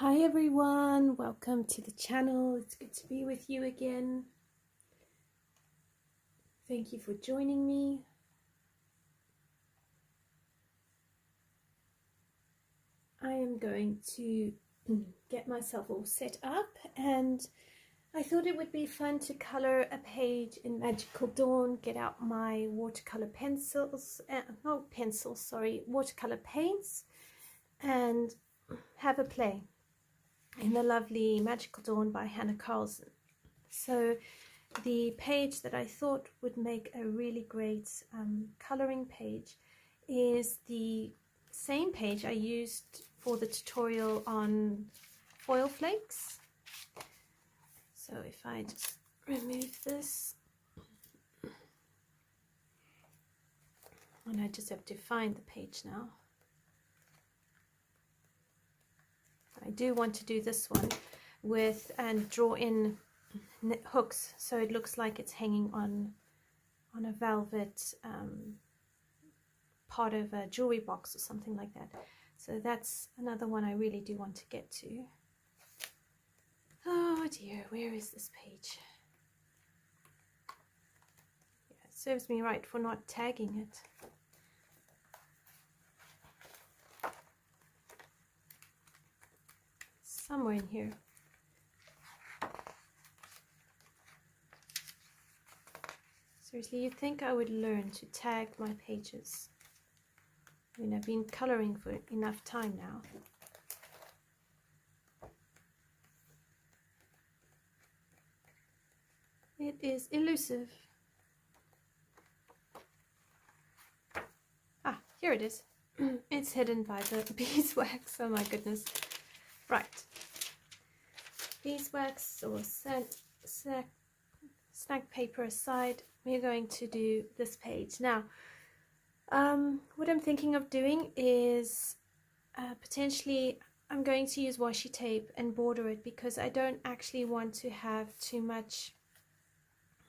Hi everyone, welcome to the channel. It's good to be with you again. Thank you for joining me. I am going to get myself all set up, and I thought it would be fun to color a page in Magical Dawn, get out my watercolor pencils, watercolor paints, and have a play in the lovely Magical Dawn by Hanna Karlzon. So the page that I thought would make a really great coloring page is the same page I used for the tutorial on foil flakes. So if I just remove this, and I just have to find the page now. I do want to do this one with and draw in hooks so it looks like it's hanging on a velvet part of a jewelry box or something like that. So that's another one I really do want to get to. Oh dear, where is this page? Yeah, it serves me right for not tagging it. Somewhere in here. Seriously, you'd think I would learn to tag my pages. I mean, I've been coloring for enough time now. It is elusive. Ah, here it is. It's hidden by the beeswax. Oh my goodness. Right. Beeswax or snack paper aside, we're going to do this page. Now, what I'm thinking of doing is potentially I'm going to use washi tape and border it, because I don't actually want to have too much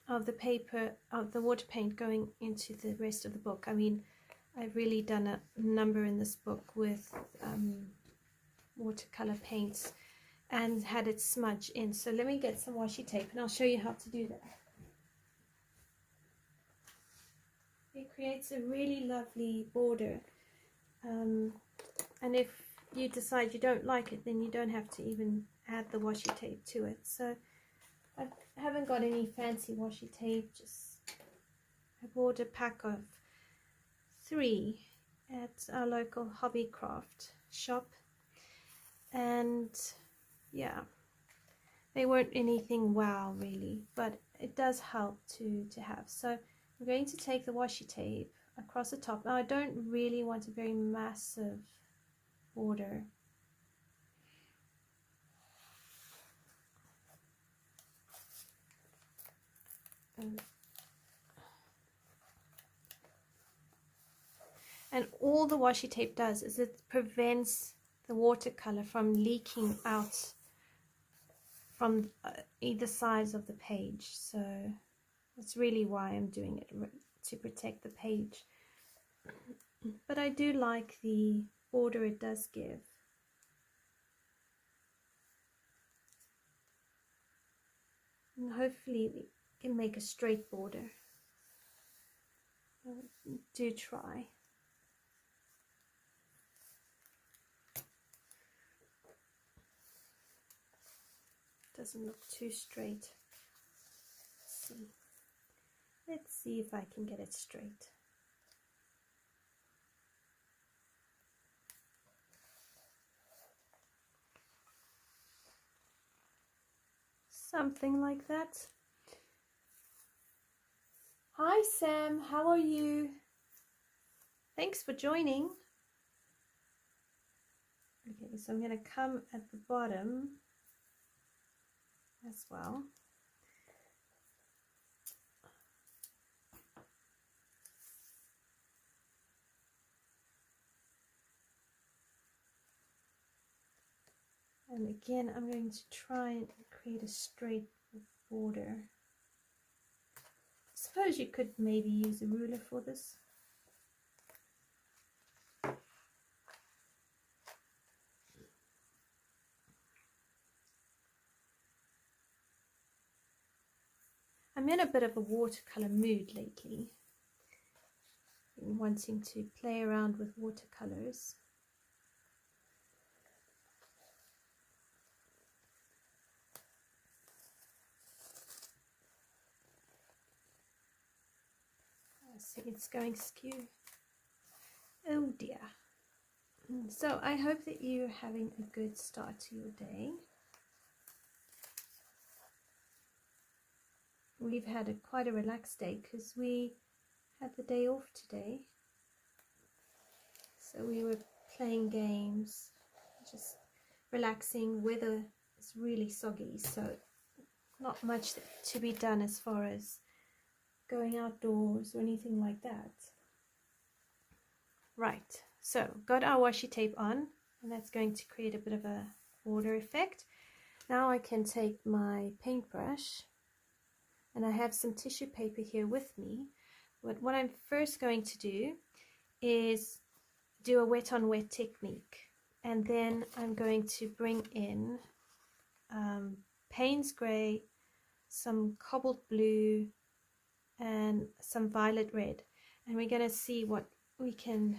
of the paper, of the water paint, going into the rest of the book. I mean, I've really done a number in this book with watercolor paints and had it smudge in. So let me get some washi tape and I'll show you how to do that. It creates a really lovely border, and if you decide you don't like it, then you don't have to even add the washi tape to it. So I haven't got any fancy washi tape, just I bought a pack of 3 at our local hobby craft shop, and yeah, they weren't anything wow really, but it does help to have. So I'm going to take the washi tape across the top. Now I don't really want a very massive border. And all the washi tape does is it prevents the watercolor from leaking out from either sides of the page. So that's really why I'm doing it, to protect the page. But I do like the border it does give. And hopefully we can make a straight border. Do try. Doesn't look too straight. Let's see if I can get it straight. Something like that. Hi Sam, how are you? Thanks for joining. Okay, so I'm going to come at the bottom as well. And again, I'm going to try and create a straight border. I suppose you could maybe use a ruler for this. I'm in a bit of a watercolor mood lately. Been wanting to play around with watercolors. I see it's going skew. Oh dear. So I hope that you're having a good start to your day. We've had quite a relaxed day because we had the day off today. So we were playing games, just relaxing. Weather is really soggy, so not much to be done as far as going outdoors or anything like that. Right, so got our washi tape on, and that's going to create a bit of a border effect. Now I can take my paintbrush, and I have some tissue paper here with me. But what I'm first going to do is do a wet on wet technique, and then I'm going to bring in Paynes Grey, some Cobalt Blue, and some Violet Red, and we're going to see what we can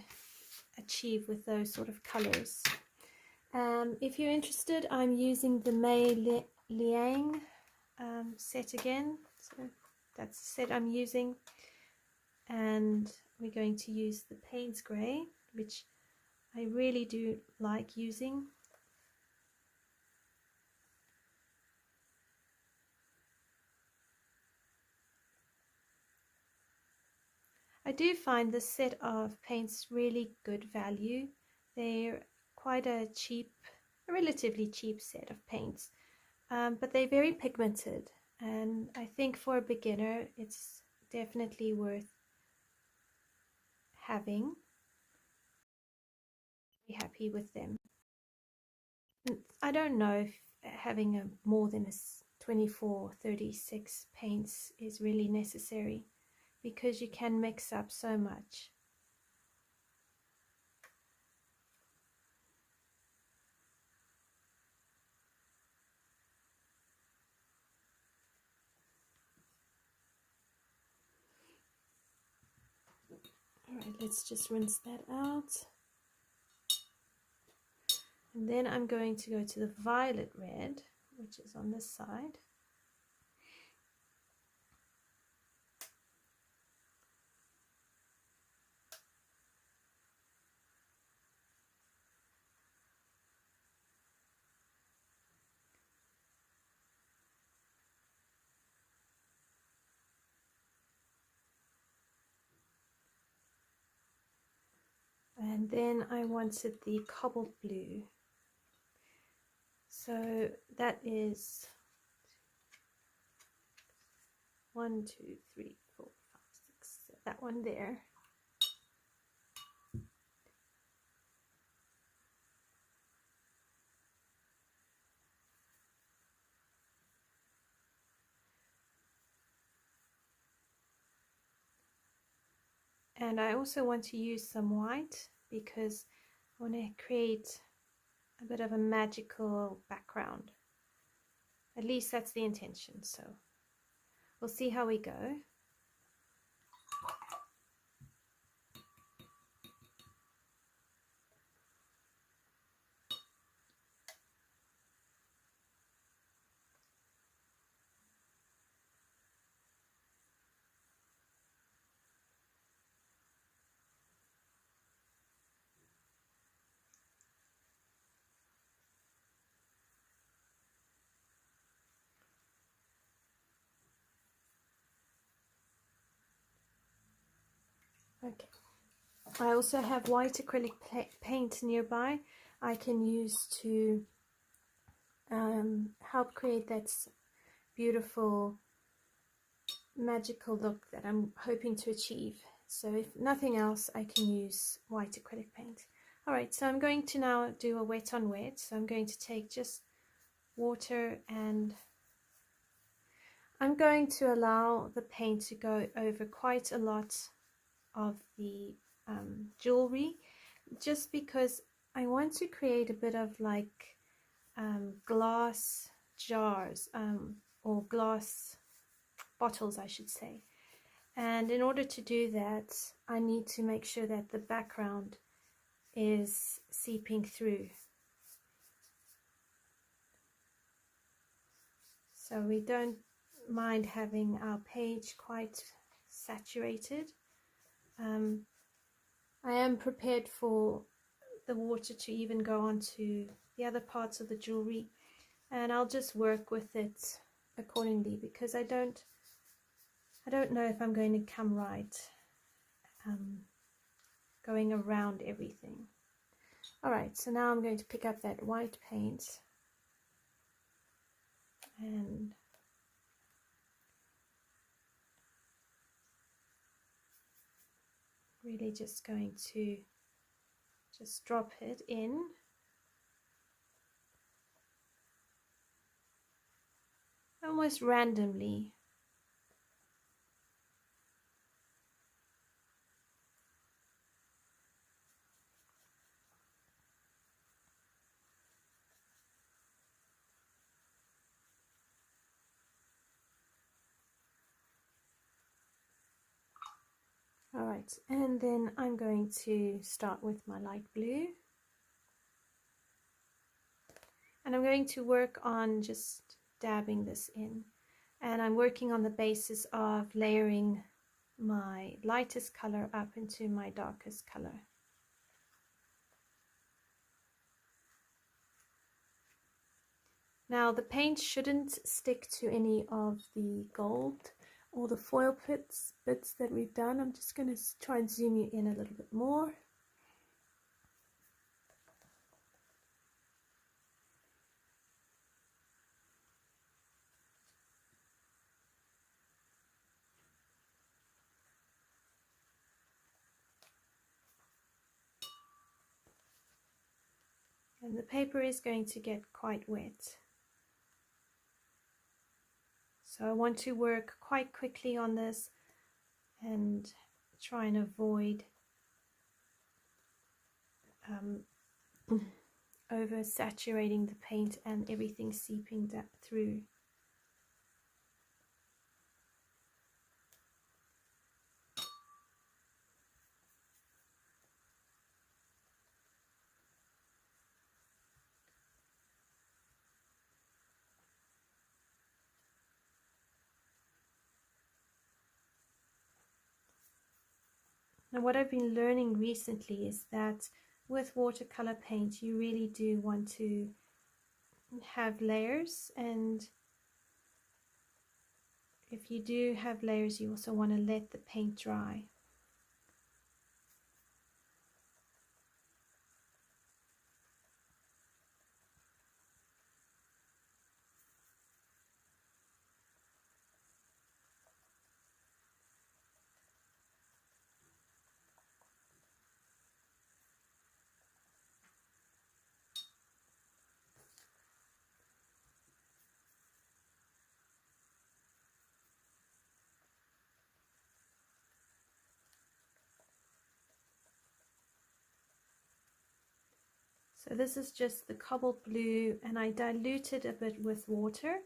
achieve with those sort of colors. If you're interested, I'm using the Liang set again, so that's the set I'm using, and we're going to use the Paynes Grey, which I really do like using. I do find this set of paints really good value. They're quite a relatively cheap set of paints, but they're very pigmented, and I think for a beginner it's definitely worth having. Be happy with them. I don't know if having more than a 24-36 paints is really necessary, because you can mix up so much. Alright, let's just rinse that out. And then I'm going to go to the Violet Red, which is on this side. And then I wanted the Cobalt Blue. So that is 1, 2, 3, 4, 5, 6, that one there. And I also want to use some white because I want to create a bit of a magical background. At least that's the intention, so we'll see how we go. Okay, I also have white acrylic paint nearby I can use to help create that beautiful magical look that I'm hoping to achieve. So if nothing else, I can use white acrylic paint. Alright, so I'm going to now do a wet on wet. So I'm going to take just water, and I'm going to allow the paint to go over quite a lot of the jewelry, just because I want to create a bit of like glass jars or glass bottles I should say. And in order to do that, I need to make sure that the background is seeping through. So we don't mind having our page quite saturated. I am prepared for the water to even go onto the other parts of the jewelry, and I'll just work with it accordingly, because I don't know if I'm going to come right going around everything. Alright, so now I'm going to pick up that white paint and really just going to just drop it in. Almost randomly. Alright, and then I'm going to start with my light blue. And I'm going to work on just dabbing this in. And I'm working on the basis of layering my lightest color up into my darkest color. Now the paint shouldn't stick to any of the gold or the foil bits that we've done. I'm just going to try and zoom you in a little bit more. And the paper is going to get quite wet. So I want to work quite quickly on this and try and avoid oversaturating the paint and everything seeping through. Now what I've been learning recently is that with watercolor paint you really do want to have layers, and if you do have layers you also want to let the paint dry. So this is just the Cobalt Blue, and I diluted a bit with water.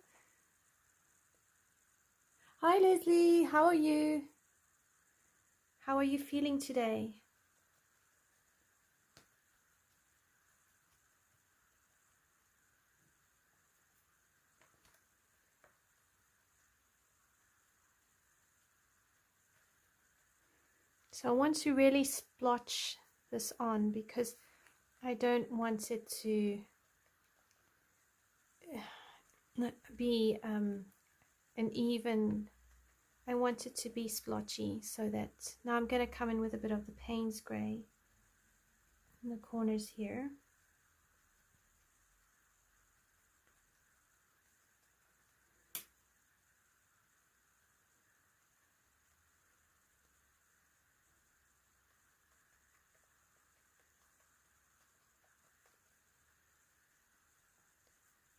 Hi Leslie, how are you? How are you feeling today? So I want to really splotch this on because I don't want it to be an even, I want it to be splotchy, so that now I'm going to come in with a bit of the Paynes Grey in the corners here.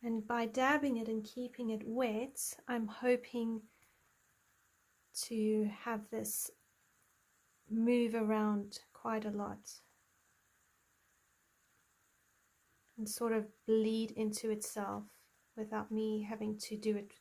And by dabbing it and keeping it wet, I'm hoping to have this move around quite a lot and sort of bleed into itself without me having to do it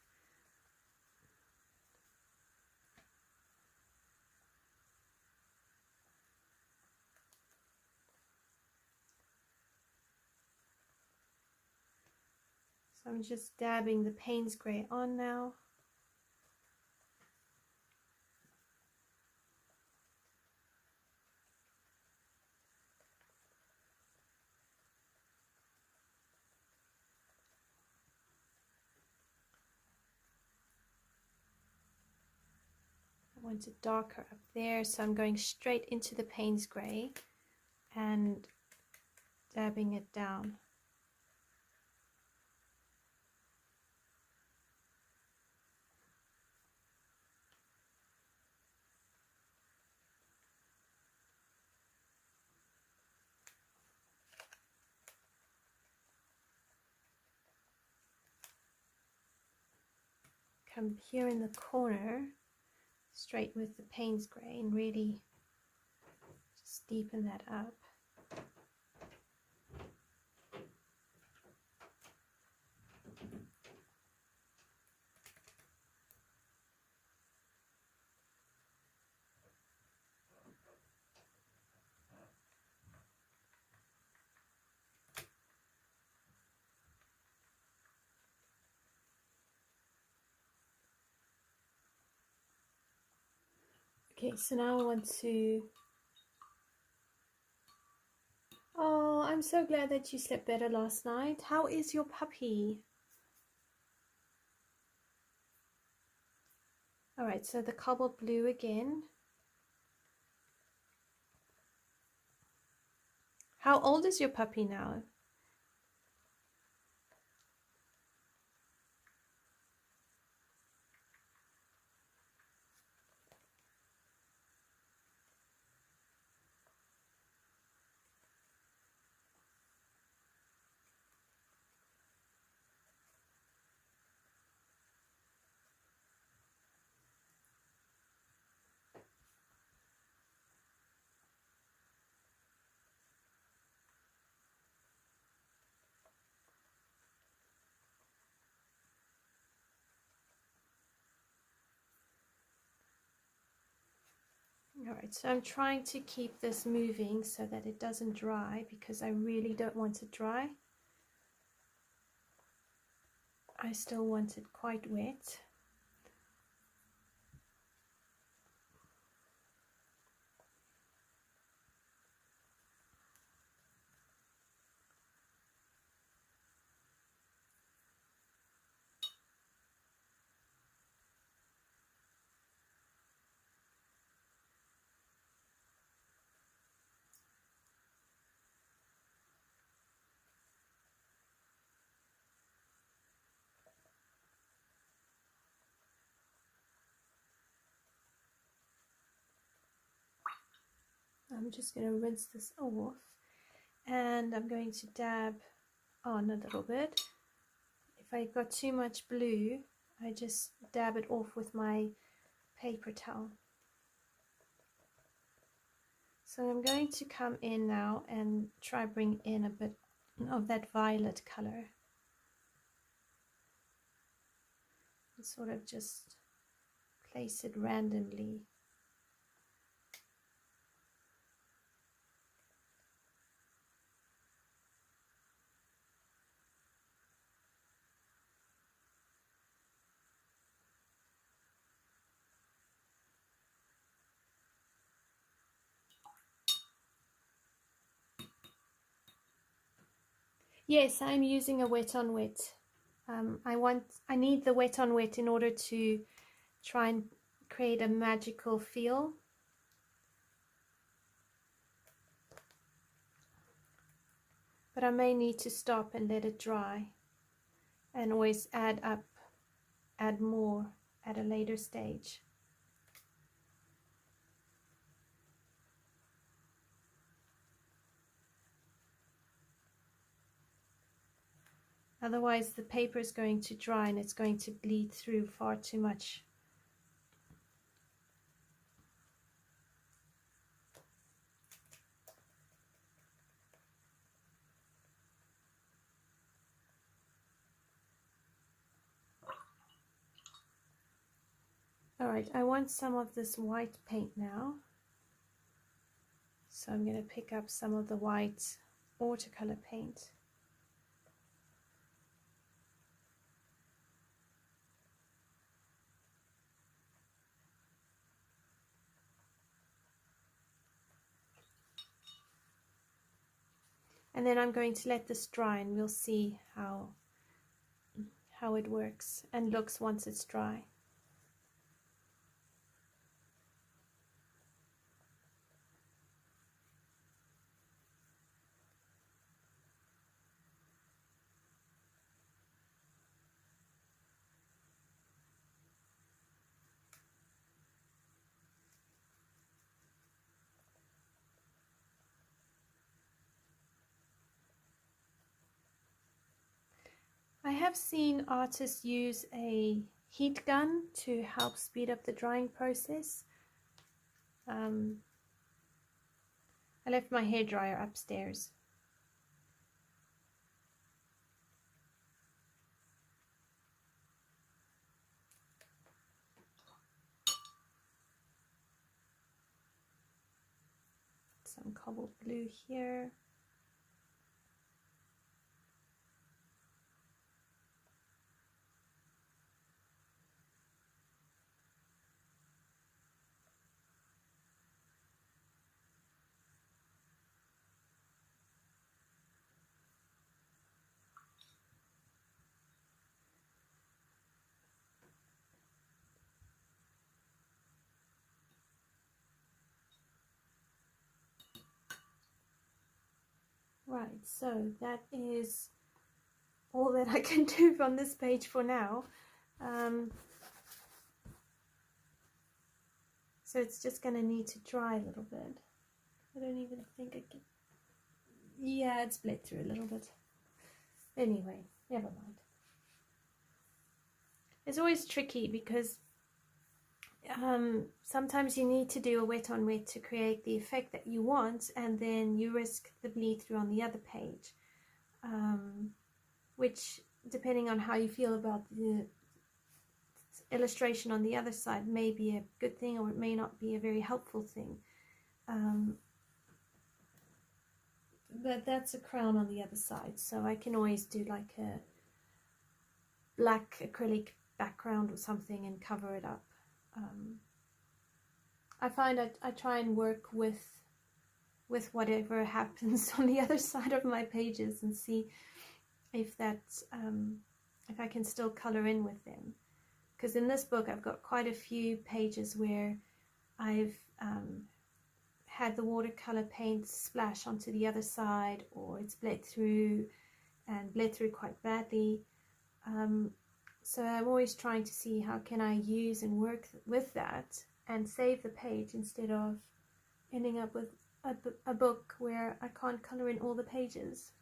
So I'm just dabbing the Paynes Grey on now. I want it darker up there, so I'm going straight into the Paynes Grey and dabbing it down. Come here in the corner, straight with the Paynes Grey, and really just deepen that up. Okay, so now I want to... Oh, I'm so glad that you slept better last night. How is your puppy? Alright, so the Cobalt Blue again. How old is your puppy now? Alright, so I'm trying to keep this moving so that it doesn't dry, because I really don't want it dry. I still want it quite wet. I'm just going to rinse this off, and I'm going to dab on a little bit. If I got too much blue, I just dab it off with my paper towel. So I'm going to come in now and try bring in a bit of that violet color. And sort of just place it randomly. Yes, I'm using a wet on wet. I need the wet on wet in order to try and create a magical feel. But I may need to stop and let it dry, and always add more at a later stage. Otherwise the paper is going to dry and it's going to bleed through far too much. Alright, I want some of this white paint now. So I'm going to pick up some of the white watercolor paint. And then I'm going to let this dry, and we'll see how it works and looks once it's dry. I have seen artists use a heat gun to help speed up the drying process. I left my hairdryer upstairs. Some Cobalt Blue here. Right, so that is all that I can do on this page for now. So it's just going to need to dry a little bit. I don't even think I can... Yeah, it's bled through a little bit. Anyway, never mind. It's always tricky because sometimes you need to do a wet on wet to create the effect that you want, and then you risk the bleed through on the other page, which, depending on how you feel about the illustration on the other side, may be a good thing or it may not be a very helpful thing. But that's a crown on the other side, so I can always do like a black acrylic background or something and cover it up. I find I try and work with whatever happens on the other side of my pages and see if that's if I can still color in with them. Because in this book I've got quite a few pages where I've had the watercolor paint splash onto the other side, or it's bled through quite badly. So I'm always trying to see how can I use and work with that and save the page instead of ending up with a book where I can't color in all the pages.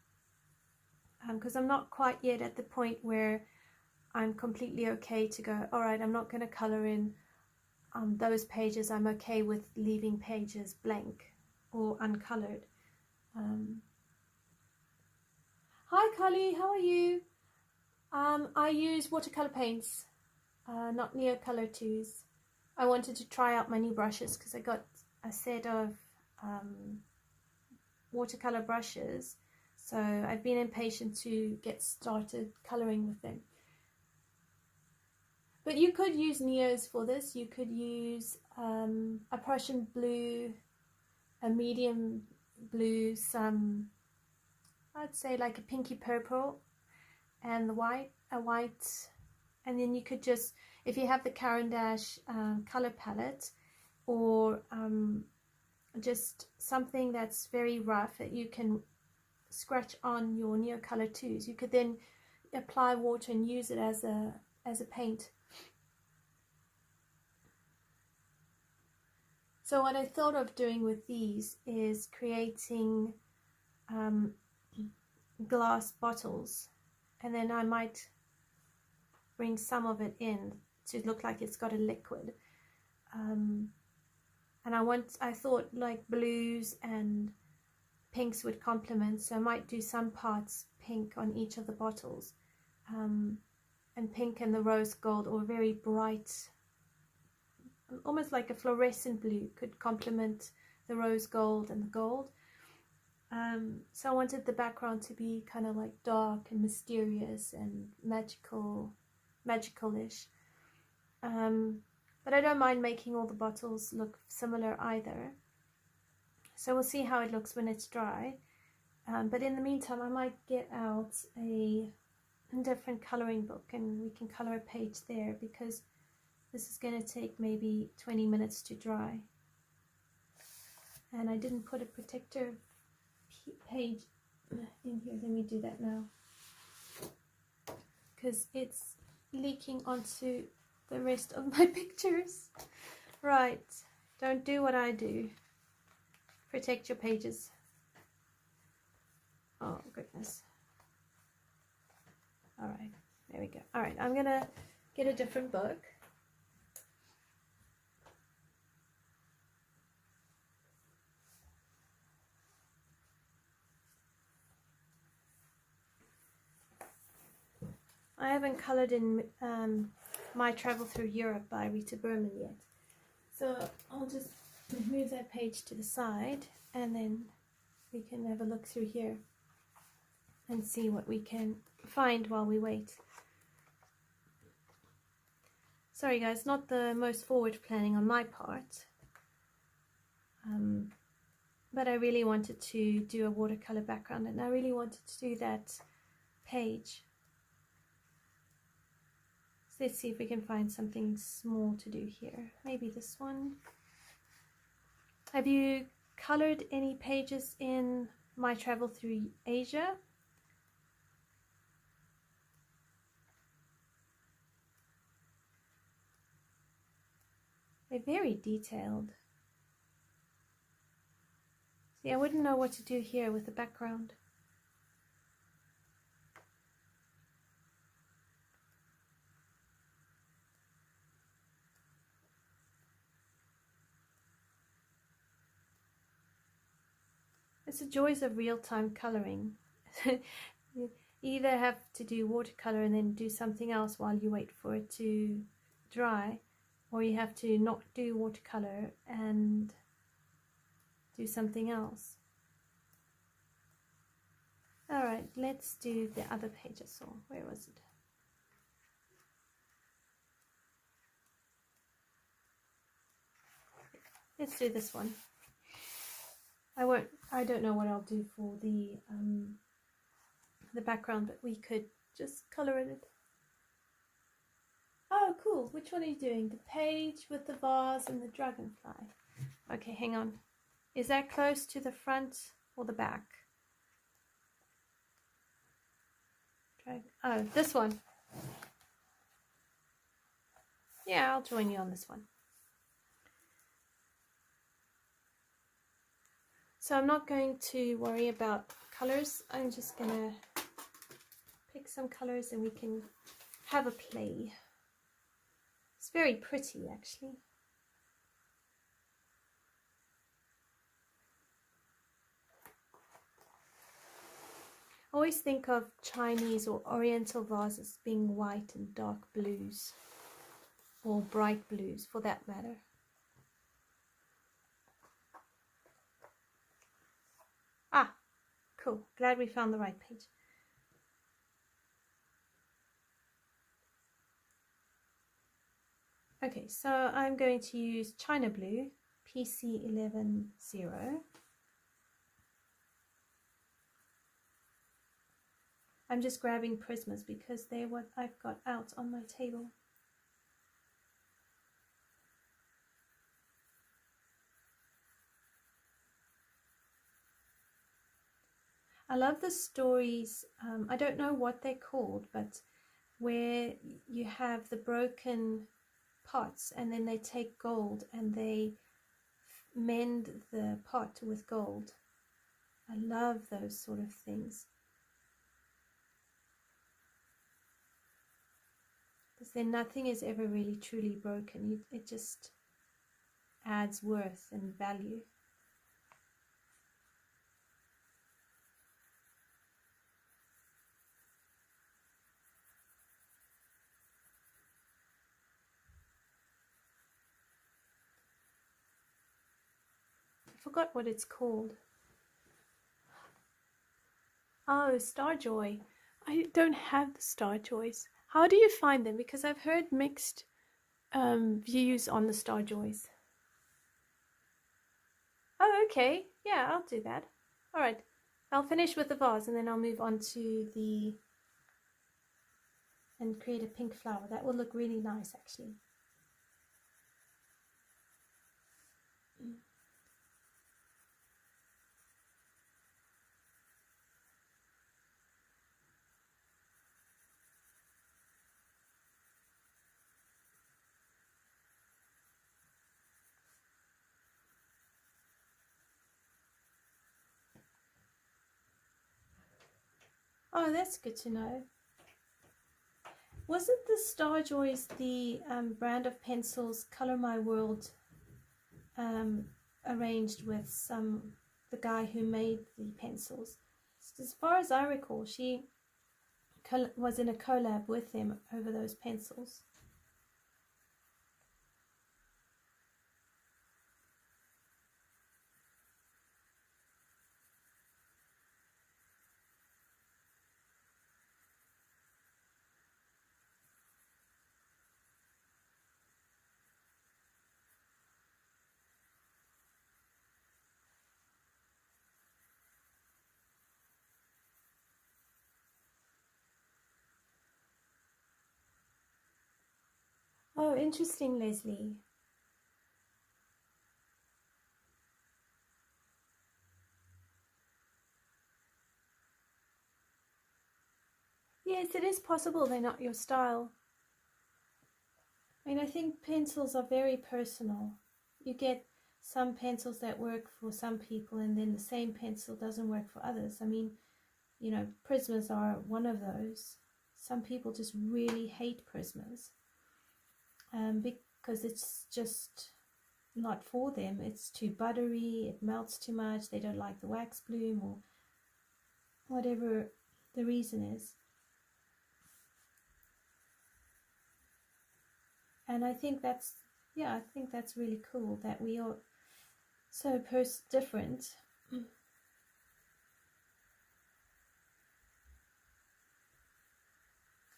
Because I'm not quite yet at the point where I'm completely okay to go, alright, I'm not going to color in those pages. I'm okay with leaving pages blank or uncolored. Hi Carly, how are you? I use watercolor paints, not Neocolor 2s. I wanted to try out my new brushes because I got a set of watercolor brushes, so I've been impatient to get started coloring with them. But you could use Neos for this. You could use a Prussian blue, a medium blue, some, I'd say like a pinky purple, and a white, and then you could just, if you have the Caran d'Ache color palette, or just something that's very rough that you can scratch on your Neocolor 2s, you could then apply water and use it as a paint. So what I thought of doing with these is creating glass bottles, and then I might bring some of it in to look like it's got a liquid. And I thought like blues and pinks would complement, so I might do some parts pink on each of the bottles, and pink and the rose gold, or very bright, almost like a fluorescent blue, could complement the rose gold and the gold. So I wanted the background to be kind of like dark and mysterious and magical-ish. But I don't mind making all the bottles look similar either. So we'll see how it looks when it's dry. But in the meantime, I might get out a different coloring book and we can color a page there, because this is going to take maybe 20 minutes to dry. And I didn't put a protector page in here. Let me do that now, because it's leaking onto the rest of my pictures. Right, don't do what I do. Protect your pages. Oh goodness. All right, there we go. All right, I'm gonna get a different book. I haven't colored in My Travel Through Europe by Rita Berman yet, so I'll just move that page to the side and then we can have a look through here and see what we can find while we wait. Sorry guys, not the most forward planning on my part, but I really wanted to do a watercolor background and I really wanted to do that page. So let's see if we can find something small to do here. Maybe this one. Have you colored any pages in My Travel Through Asia? They're very detailed. See, I wouldn't know what to do here with the background. It's the joys of real-time coloring. You either have to do watercolor and then do something else while you wait for it to dry, or you have to not do watercolor and do something else. Alright, let's do the other page I saw. Where was it? Let's do this one. I don't know what I'll do for the background, but we could just color it. Oh, cool. Which one are you doing? The page with the vase and the dragonfly. Okay, hang on. Is that close to the front or the back? Oh, this one. Yeah, I'll join you on this one. So I'm not going to worry about colors. I'm just going to pick some colors and we can have a play. It's very pretty, actually. I always think of Chinese or Oriental vases being white and dark blues, or bright blues for that matter. Ah, cool. Glad we found the right page. Okay, so I'm going to use China Blue, PC902. I'm just grabbing Prismas because they're what I've got out on my table. I love the stories, I don't know what they're called, but where you have the broken pots and then they take gold and they mend the pot with gold. I love those sort of things. Because then nothing is ever really truly broken. It just adds worth and value. I forgot what it's called. Oh, Starjoy. I don't have the Starjoys. How do you find them? Because I've heard mixed views on the Starjoys. Oh, okay. Yeah, I'll do that. All right. I'll finish with the vase and then I'll move on to and create a pink flower. That will look really nice actually. Oh, that's good to know. Wasn't the Star Joys the brand of pencils Color My World arranged with the guy who made the pencils? As far as I recall, she was in a collab with him over those pencils. Oh, interesting, Leslie. Yes, it is possible they're not your style. I mean, I think pencils are very personal. You get some pencils that work for some people and then the same pencil doesn't work for others. I mean, you know, Prismas are one of those. Some people just really hate Prismas because it's just not for them. It's too buttery, it melts too much, they don't like the wax bloom or whatever the reason is. And I think that's, yeah, I think that's really cool that we are so different.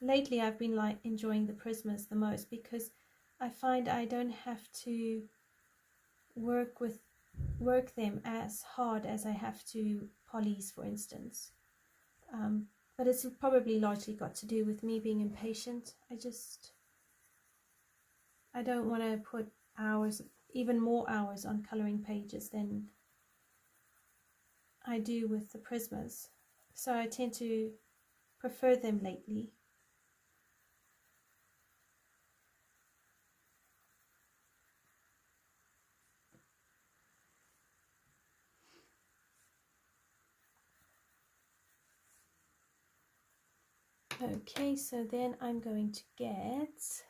Lately I've been like enjoying the Prismas the most because I find I don't have to work them as hard as I have to polys, for instance. But it's probably largely got to do with me being impatient. I don't want to put hours, even more hours on coloring pages than I do with the Prismas. So I tend to prefer them lately. Okay, so then I'm going to get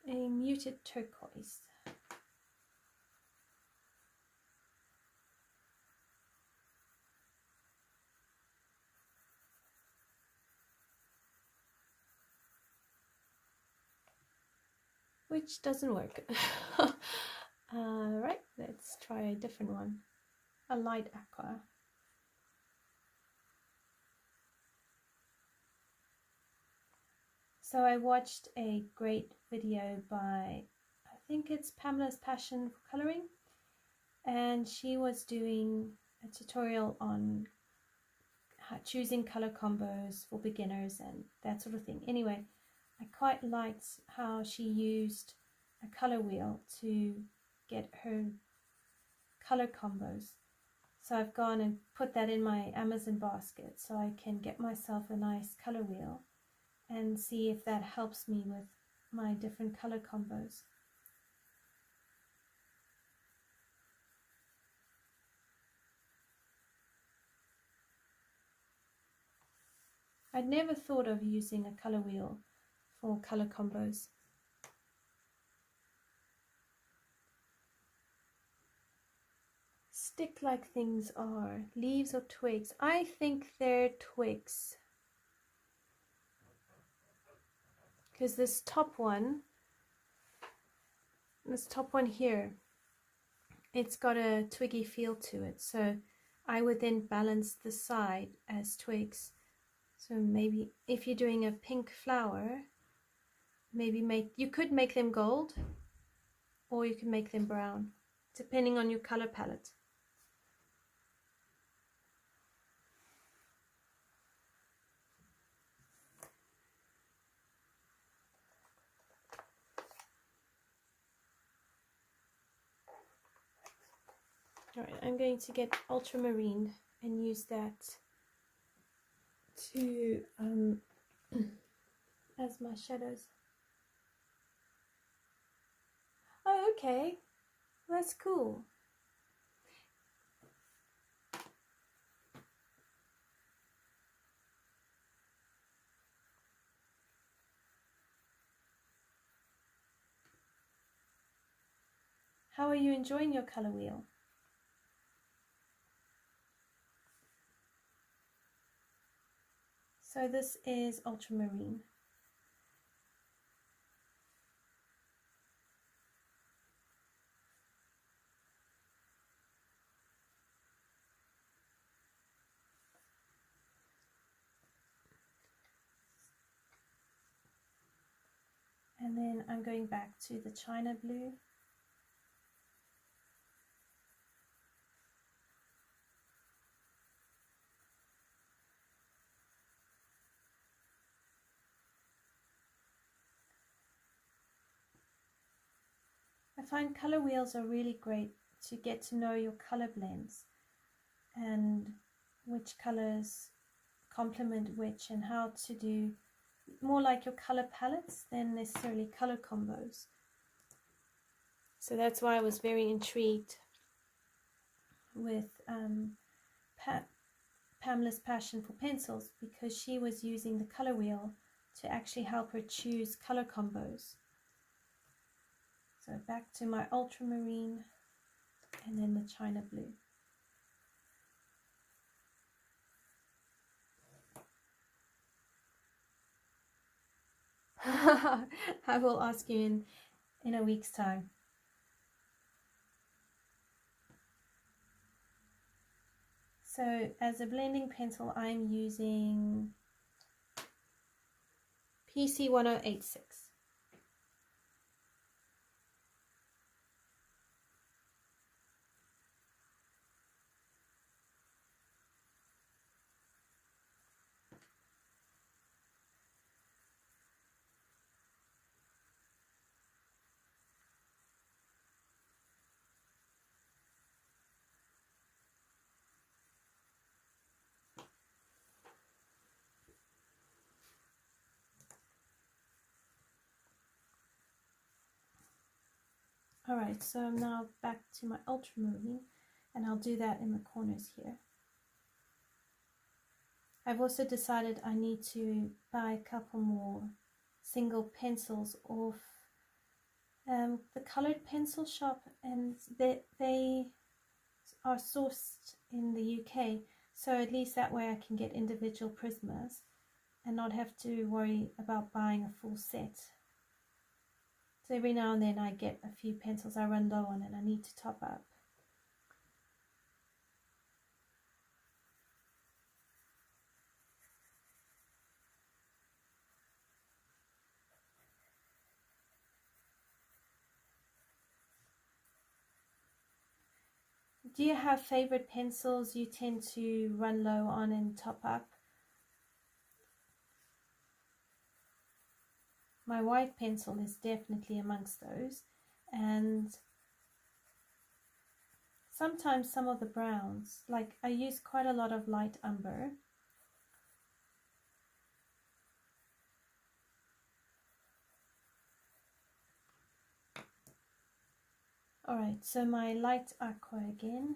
a muted turquoise. Which doesn't work. Right, let's try a different one. A light aqua. So I watched a great video by, I think it's Pamela's Passion for Coloring, and she was doing a tutorial on choosing color combos for beginners and that sort of thing. Anyway, I quite liked how she used a color wheel to get her color combos. So I've gone and put that in my Amazon basket so I can get myself a nice color wheel and see if that helps me with my different color combos. I'd never thought of using a color wheel for color combos. Stick-like things are leaves or twigs. I think they're twigs. Because this top one here, it's got a twiggy feel to it. So I would then balance the side as twigs. So maybe if you're doing a pink flower, maybe you could make them gold or you can make them brown. depending on your color palette. Alright, I'm going to get ultramarine and use that to as my shadows. Oh, okay, that's cool. How are you enjoying your color wheel? So this is ultramarine. And then I'm going back to the China blue. I find color wheels are really great to get to know your color blends and which colors complement which, and how to do more like your color palettes than necessarily color combos. So that's why I was very intrigued with Pamela's passion for pencils, because she was using the color wheel to actually help her choose color combos. So back to my ultramarine and then the China blue. I will ask you in a week's time. So as a blending pencil, I'm using PC1086. Alright, so I'm now back to my ultramarine, and I'll do that in the corners here. I've also decided I need to buy a couple more single pencils off the colored pencil shop, and they are sourced in the UK, so at least that way I can get individual Prismas and not have to worry about buying a full set. So every now and then I get a few pencils I run low on and I need to top up. Do you have favorite pencils you tend to run low on and top up? My white pencil is definitely amongst those, and sometimes some of the browns, like I use quite a lot of light umber. Alright, so my light aqua again.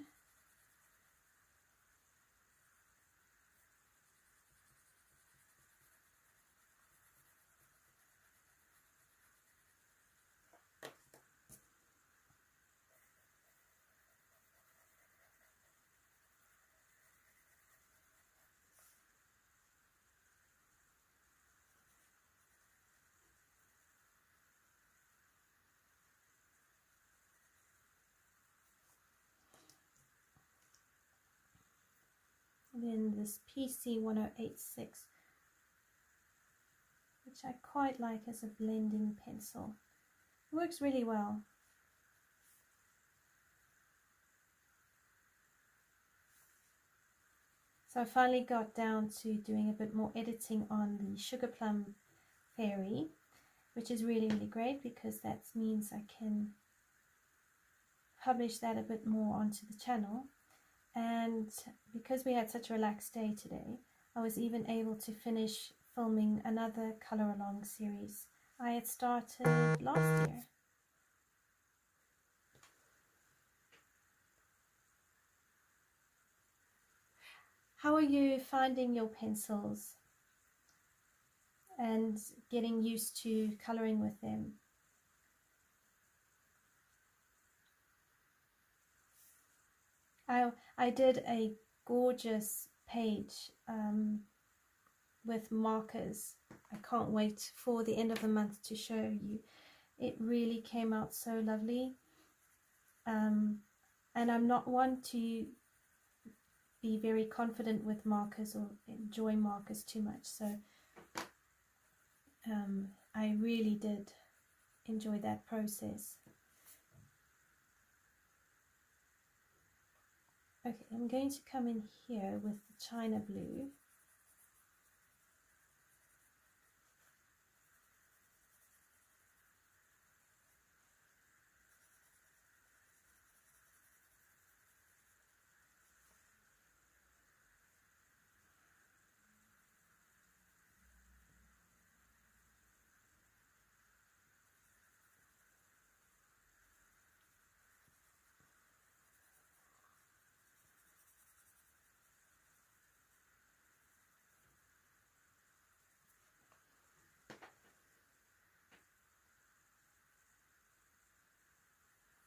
And then this PC1086, which I quite like as a blending pencil. It works really well. So I finally got down to doing a bit more editing on the Sugar Plum Fairy, which is really, really great because that means I can publish that a bit more onto the channel. And because we had such a relaxed day today, I was even able to finish filming another color along series I had started last year. How are you finding your pencils and getting used to coloring with them? I did a gorgeous page with markers. I can't wait for the end of the month to show you. It really came out so lovely. And I'm not one to be very confident with markers or enjoy markers too much, so I really did enjoy that process. Okay, I'm going to come in here with the China Blue.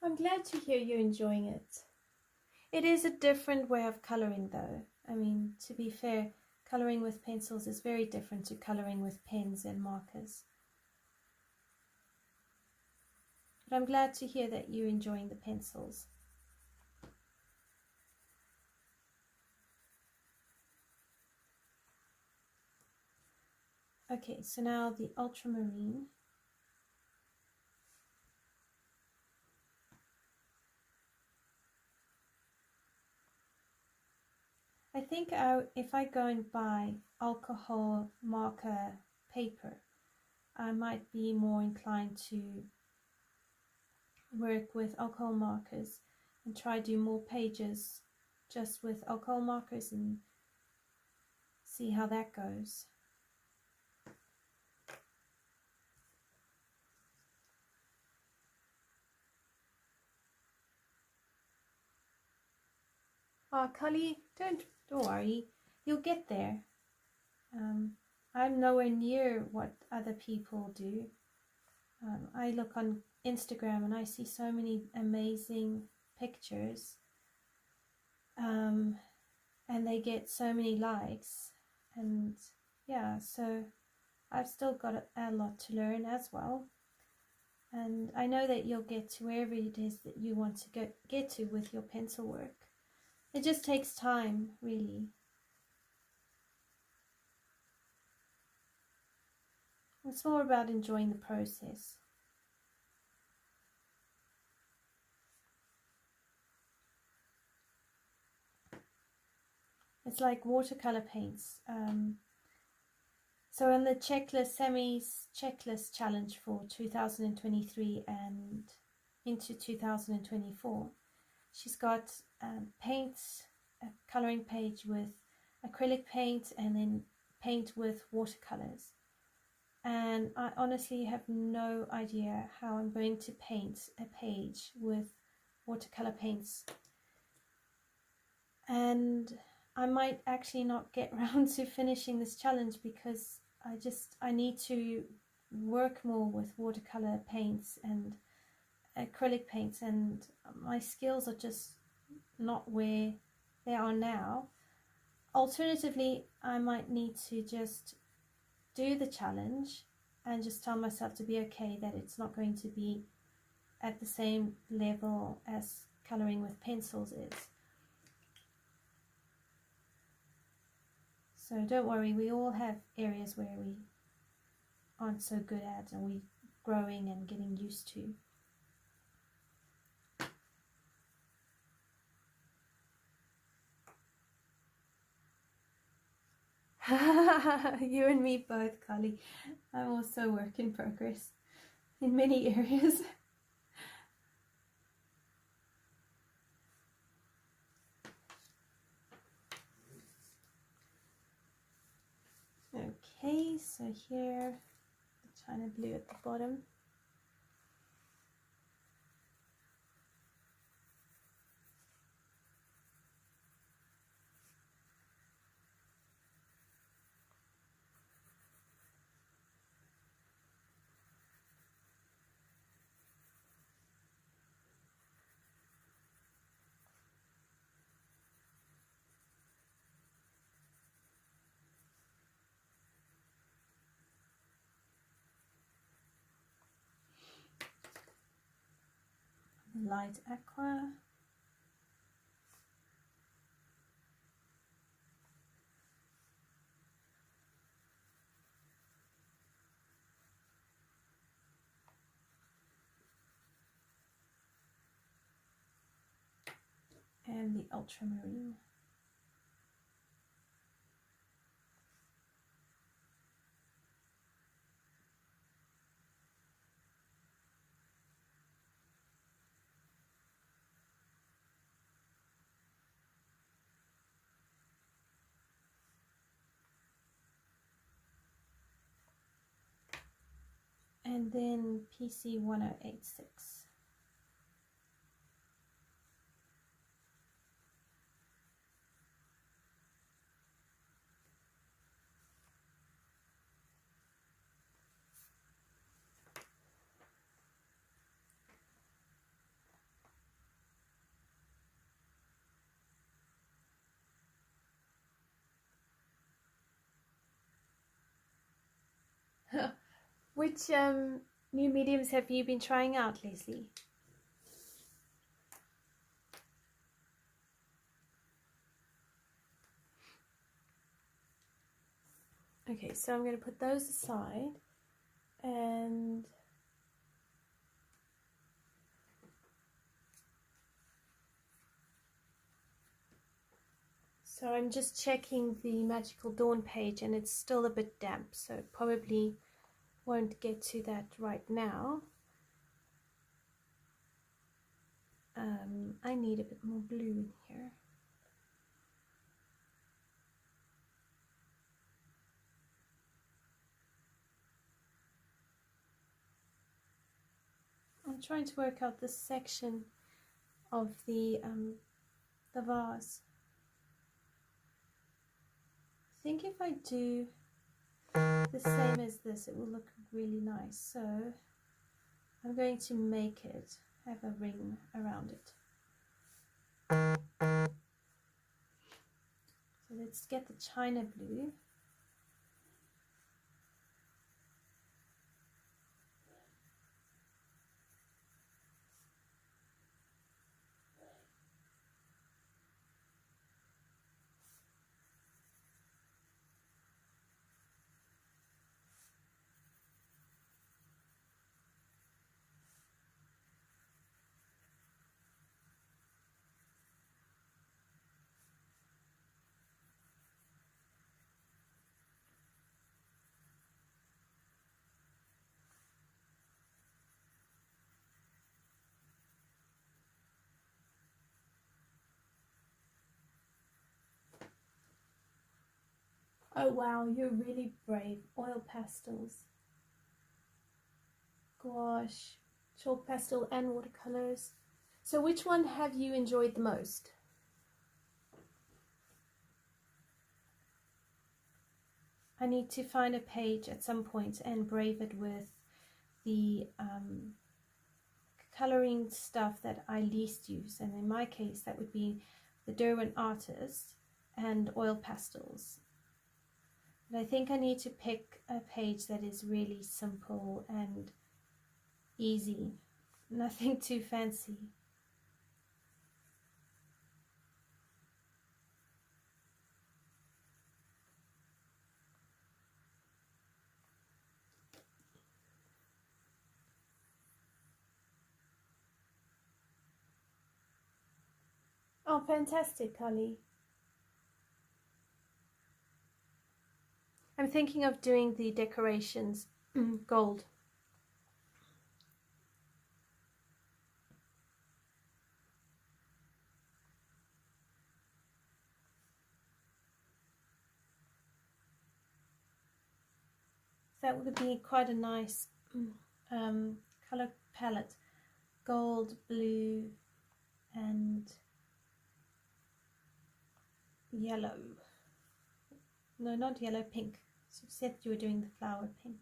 I'm glad to hear you're enjoying it. It is a different way of coloring though. I mean, to be fair, coloring with pencils is very different to coloring with pens and markers. But I'm glad to hear that you're enjoying the pencils. Okay, so now the ultramarine. I think if I go and buy alcohol marker paper, I might be more inclined to work with alcohol markers and try do more pages just with alcohol markers and see how that goes. Oh, Cully, don't worry, you'll get there. I'm nowhere near what other people do. I look on Instagram and I see so many amazing pictures, and they get so many likes, and yeah, so I've still got a lot to learn as well, and I know that you'll get to wherever it is that you want to get to with your pencil work. It just takes time, really. It's more about enjoying the process. It's like watercolor paints. So in the checklist, Sammy's checklist challenge for 2023 and into 2024, she's got paints, a coloring page with acrylic paint and then paint with watercolors. And I honestly have no idea how I'm going to paint a page with watercolor paints. And I might actually not get around to finishing this challenge because I need to work more with watercolor paints and acrylic paints, and my skills are just not where they are now. Alternatively, I might need to just do the challenge and just tell myself to be okay that it's not going to be at the same level as coloring with pencils is. So don't worry, we all have areas where we aren't so good at and we're growing and getting used to. You and me both, Carly. I'm also a work in progress in many areas. Okay, so here, the China blue at the bottom. Light aqua. And the ultramarine. And then PC1086. Which new mediums have you been trying out, Leslie? Okay, so I'm going to put those aside, and so I'm just checking the Magical Dawn page, and it's still a bit damp, so it probably won't get to that right now. I need a bit more blue in here. I'm trying to work out this section of the vase. I think if I do the same as this, it will look really nice. So I'm going to make it have a ring around it. So let's get the China blue. Oh wow, you're really brave. Oil pastels, gouache, chalk pastel and watercolors. So which one have you enjoyed the most? I need to find a page at some point and brave it with the coloring stuff that I least use, and in my case that would be the Derwent Artist and oil pastels. But I think I need to pick a page that is really simple and easy, nothing too fancy. Oh, fantastic, Carly. I'm thinking of doing the decorations gold. That would be quite a nice color palette. Gold, blue, and yellow. No, not yellow, pink. So you said you were doing the flower pink.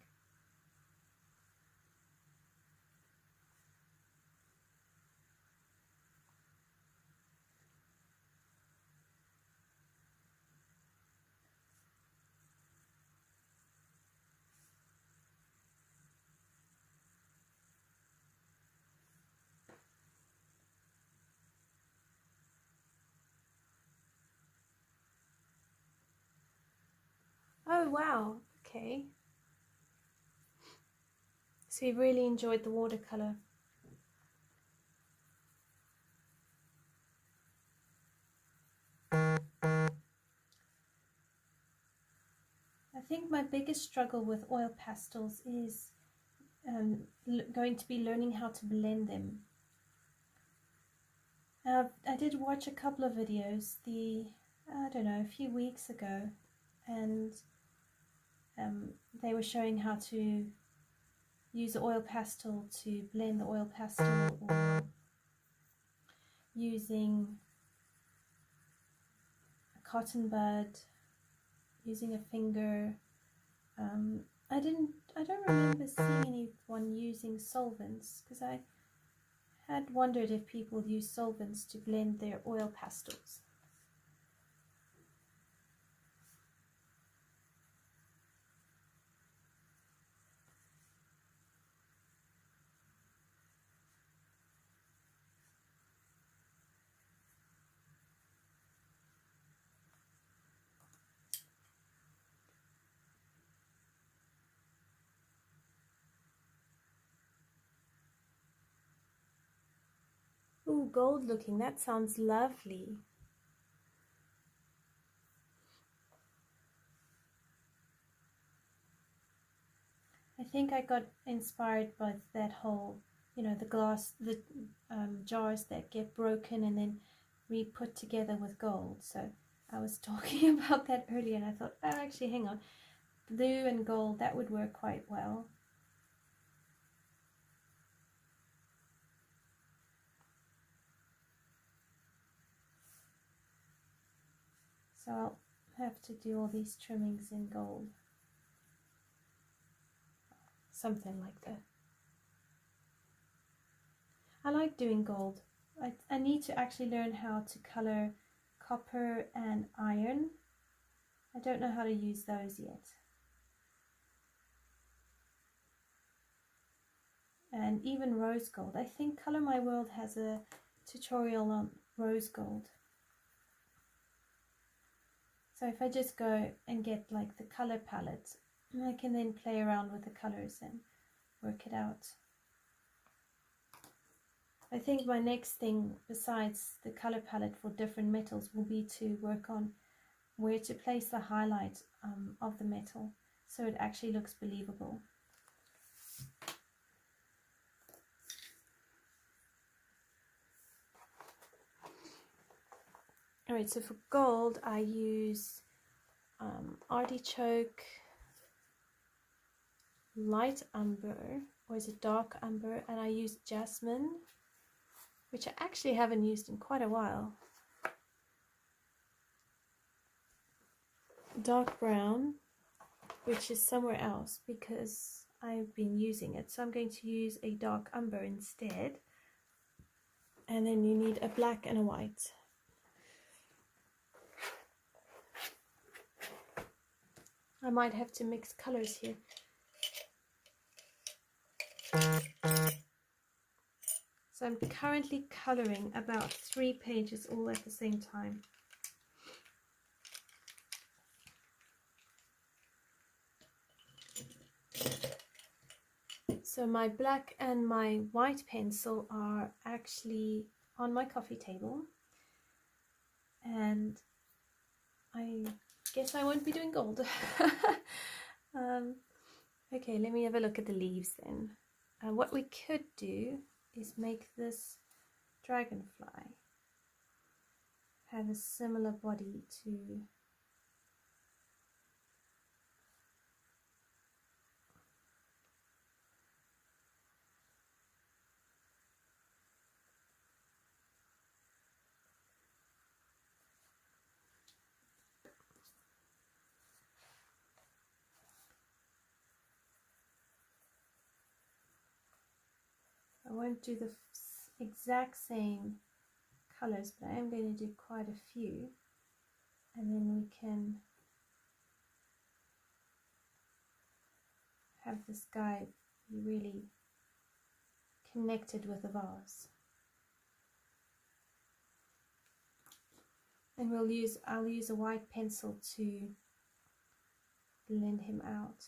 Oh wow, okay. So you really enjoyed the watercolor. I think my biggest struggle with oil pastels is going to be learning how to blend them. I did watch a couple of videos I don't know, a few weeks ago, and they were showing how to use the oil pastel to blend the oil pastel, or using a cotton bud, using a finger. I don't remember seeing anyone using solvents, because I had wondered if people use solvents to blend their oil pastels. Ooh, gold looking, that sounds lovely. I think I got inspired by that whole, you know, the glass, the jars that get broken and then re-put together with gold. So I was talking about that earlier, and I thought, oh, actually, hang on, blue and gold, that would work quite well. So I'll have to do all these trimmings in gold. Something like that. I like doing gold. I need to actually learn how to color copper and iron. I don't know how to use those yet. And even rose gold. I think Color My World has a tutorial on rose gold. So if I just go and get like the color palette, I can then play around with the colors and work it out. I think my next thing, besides the color palette for different metals, will be to work on where to place the highlight of the metal so it actually looks believable. Alright, so for gold I use artichoke, light umber, or is it dark umber, and I use jasmine, which I actually haven't used in quite a while. Dark brown, which is somewhere else because I've been using it, so I'm going to use a dark umber instead. And then you need a black and a white. I might have to mix colors here. So I'm currently coloring about 3 pages all at the same time. So my black and my white pencil are actually on my coffee table, and I guess I won't be doing gold. Okay, let me have a look at the leaves then. What we could do is make this dragonfly have a similar body to I won't do the exact same colors, but I am going to do quite a few, and then we can have this guy be really connected with the vase. And I'll use a white pencil to blend him out.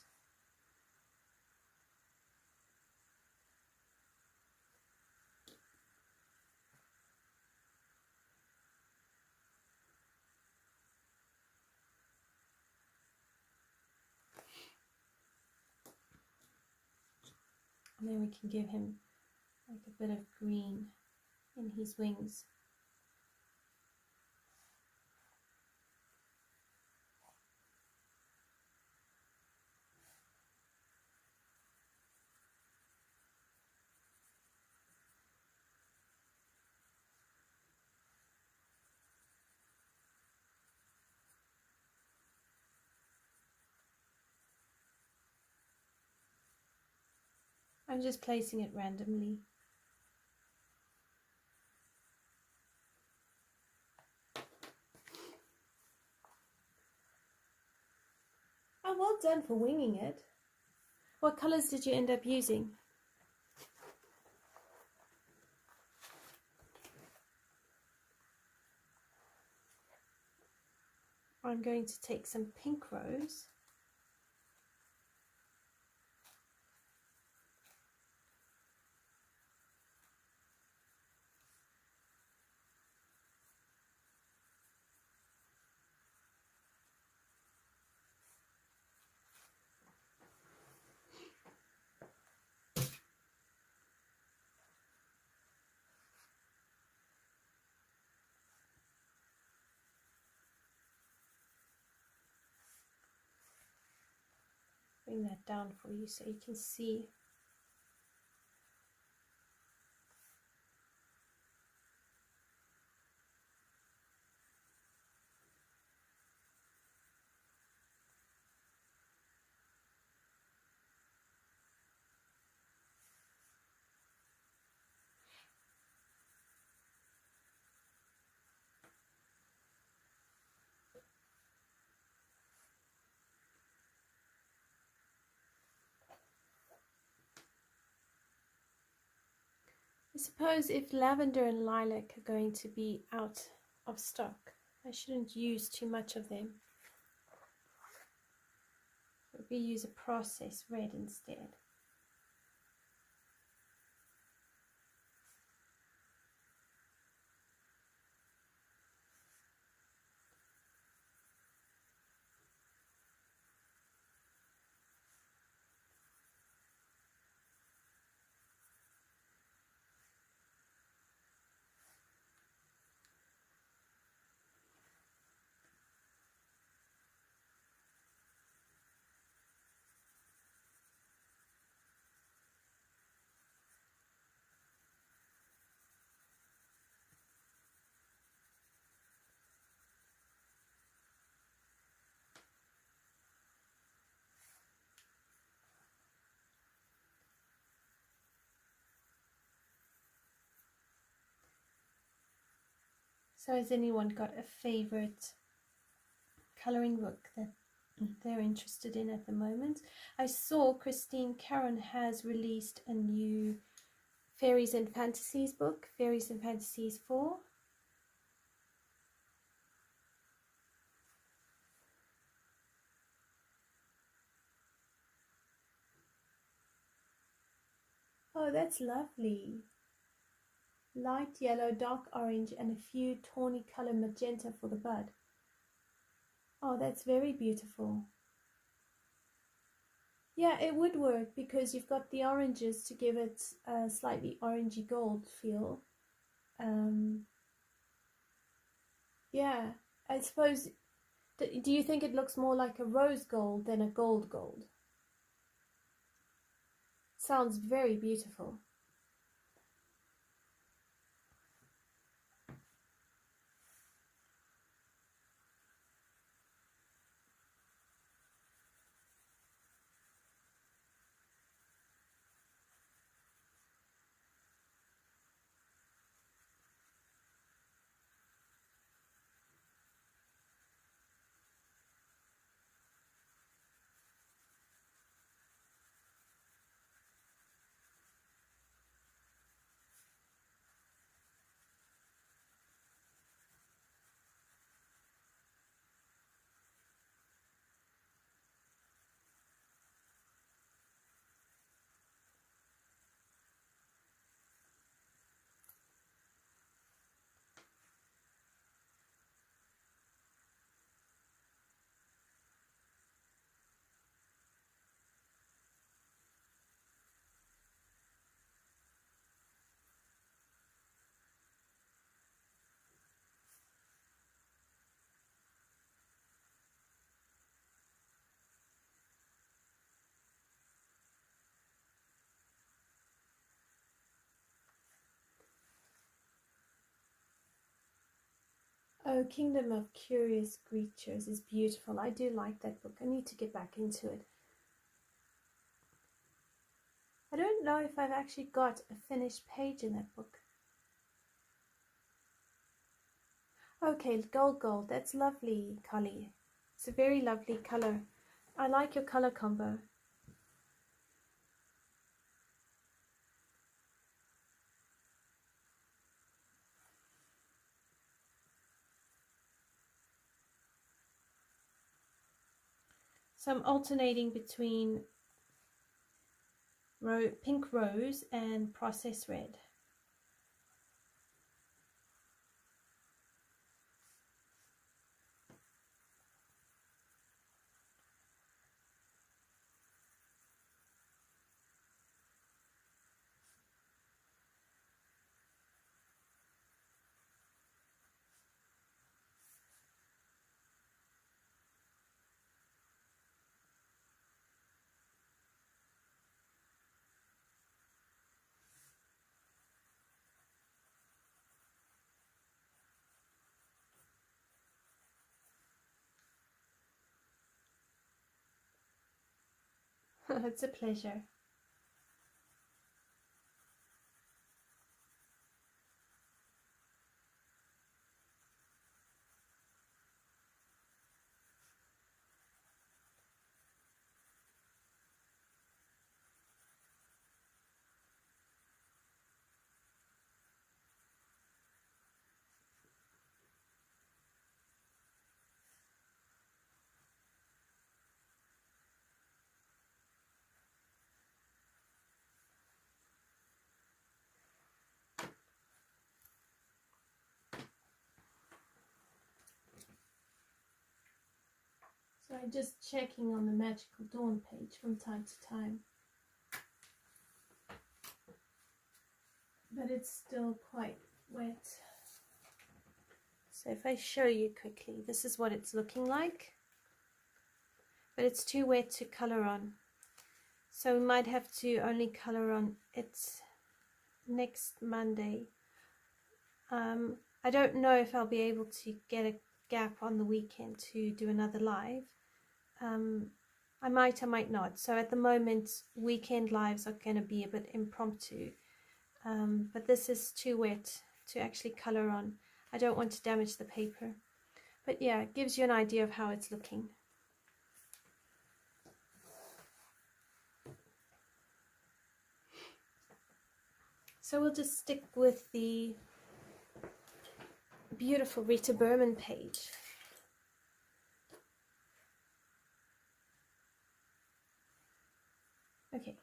And then we can give him like a bit of green in his wings. I'm just placing it randomly. Oh, well done for winging it. What colors did you end up using? I'm going to take some pink rose. Bring that down for you so you can see. I suppose if lavender and lilac are going to be out of stock, I shouldn't use too much of them. We use a process red instead. So has anyone got a favorite coloring book that they're interested in at the moment? I saw Christine Caron has released a new Fairies and Fantasies book, Fairies and Fantasies 4. Oh, that's lovely. Light yellow, dark orange, and a few tawny color magenta for the bud. Oh, that's very beautiful. Yeah, it would work because you've got the oranges to give it a slightly orangey gold feel. Yeah, I suppose, do you think it looks more like a rose gold than a gold gold? Sounds very beautiful. Oh, Kingdom of Curious Creatures is beautiful. I do like that book. I need to get back into it. I don't know if I've actually got a finished page in that book. Okay, gold. That's lovely, Kali. It's a very lovely color. I like your color combo. So I'm alternating between pink rose and process red. It's a pleasure. So I'm just checking on the Magical Dawn page from time to time. But it's still quite wet. So if I show you quickly, this is what it's looking like. But it's too wet to color on. So we might have to only color on it next Monday. I don't know if I'll be able to get a gap on the weekend to do another live. I might not. So at the moment, weekend lives are going to be a bit impromptu. But this is too wet to actually color on. I don't want to damage the paper. But yeah, it gives you an idea of how it's looking. So we'll just stick with the beautiful Rita Berman page. Okay,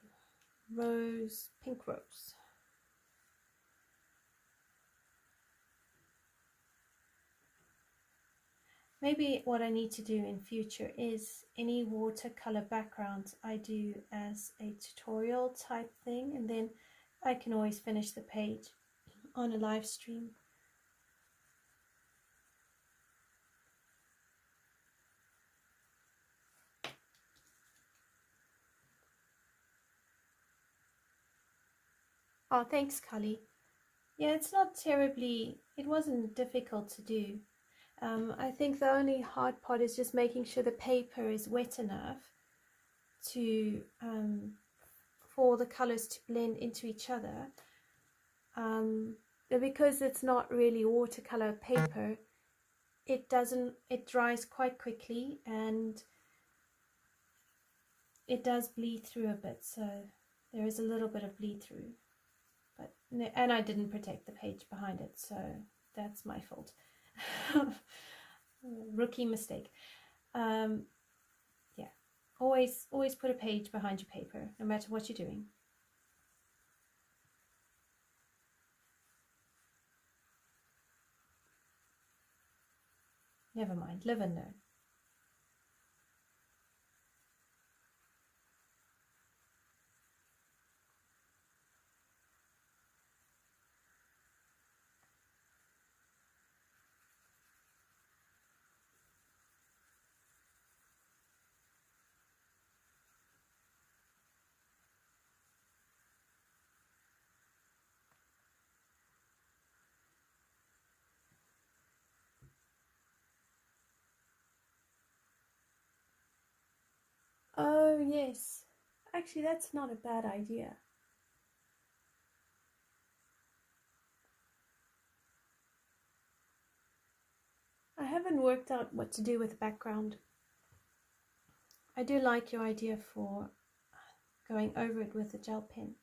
rose, pink rose. Maybe what I need to do in future is any watercolor backgrounds I do as a tutorial type thing, and then I can always finish the page on a live stream. Oh, thanks, Cully. Yeah, it's not terribly, it wasn't difficult to do. I think the only hard part is just making sure the paper is wet enough to for the colors to blend into each other. Because it's not really watercolor paper, it dries quite quickly, and it does bleed through a bit, so there is a little bit of bleed through. And I didn't protect the page behind it, so that's my fault. Rookie mistake. Yeah, always put a page behind your paper, no matter what you're doing. Never mind, live and learn. Oh, yes. Actually, that's not a bad idea. I haven't worked out what to do with the background. I do like your idea for going over it with a gel pen.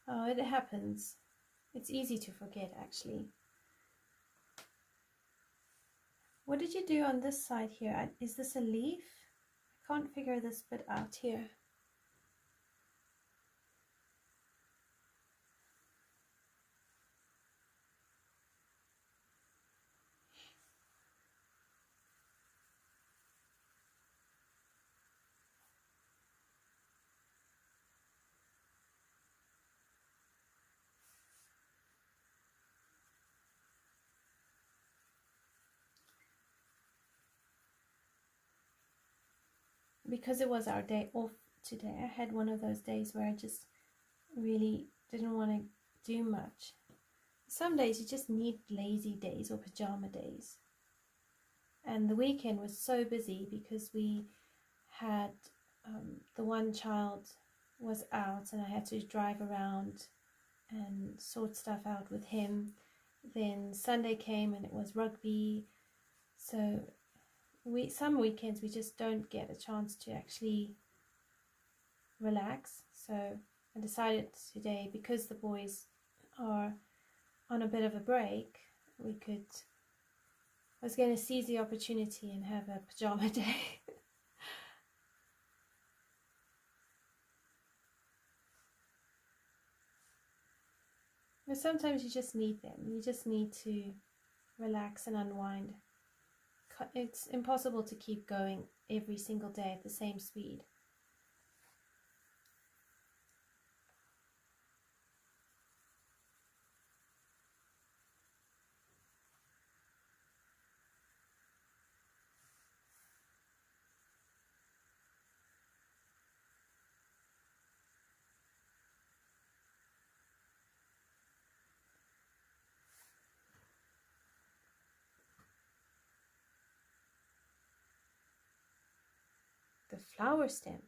Oh, it happens. It's easy to forget, actually. What did you do on this side here? Is this a leaf? I can't figure this bit out here. Because it was our day off today, I had one of those days where I just really didn't want to do much. Some days you just need lazy days or pajama days. And the weekend was so busy because we had the one child was out and I had to drive around and sort stuff out with him. Then Sunday came and it was rugby. So some weekends we just don't get a chance to actually relax. So I decided today, because the boys are on a bit of a break, I was going to seize the opportunity and have a pajama day. But sometimes you just need them. You just need to relax and unwind. It's impossible to keep going every single day at the same speed. the flower stem.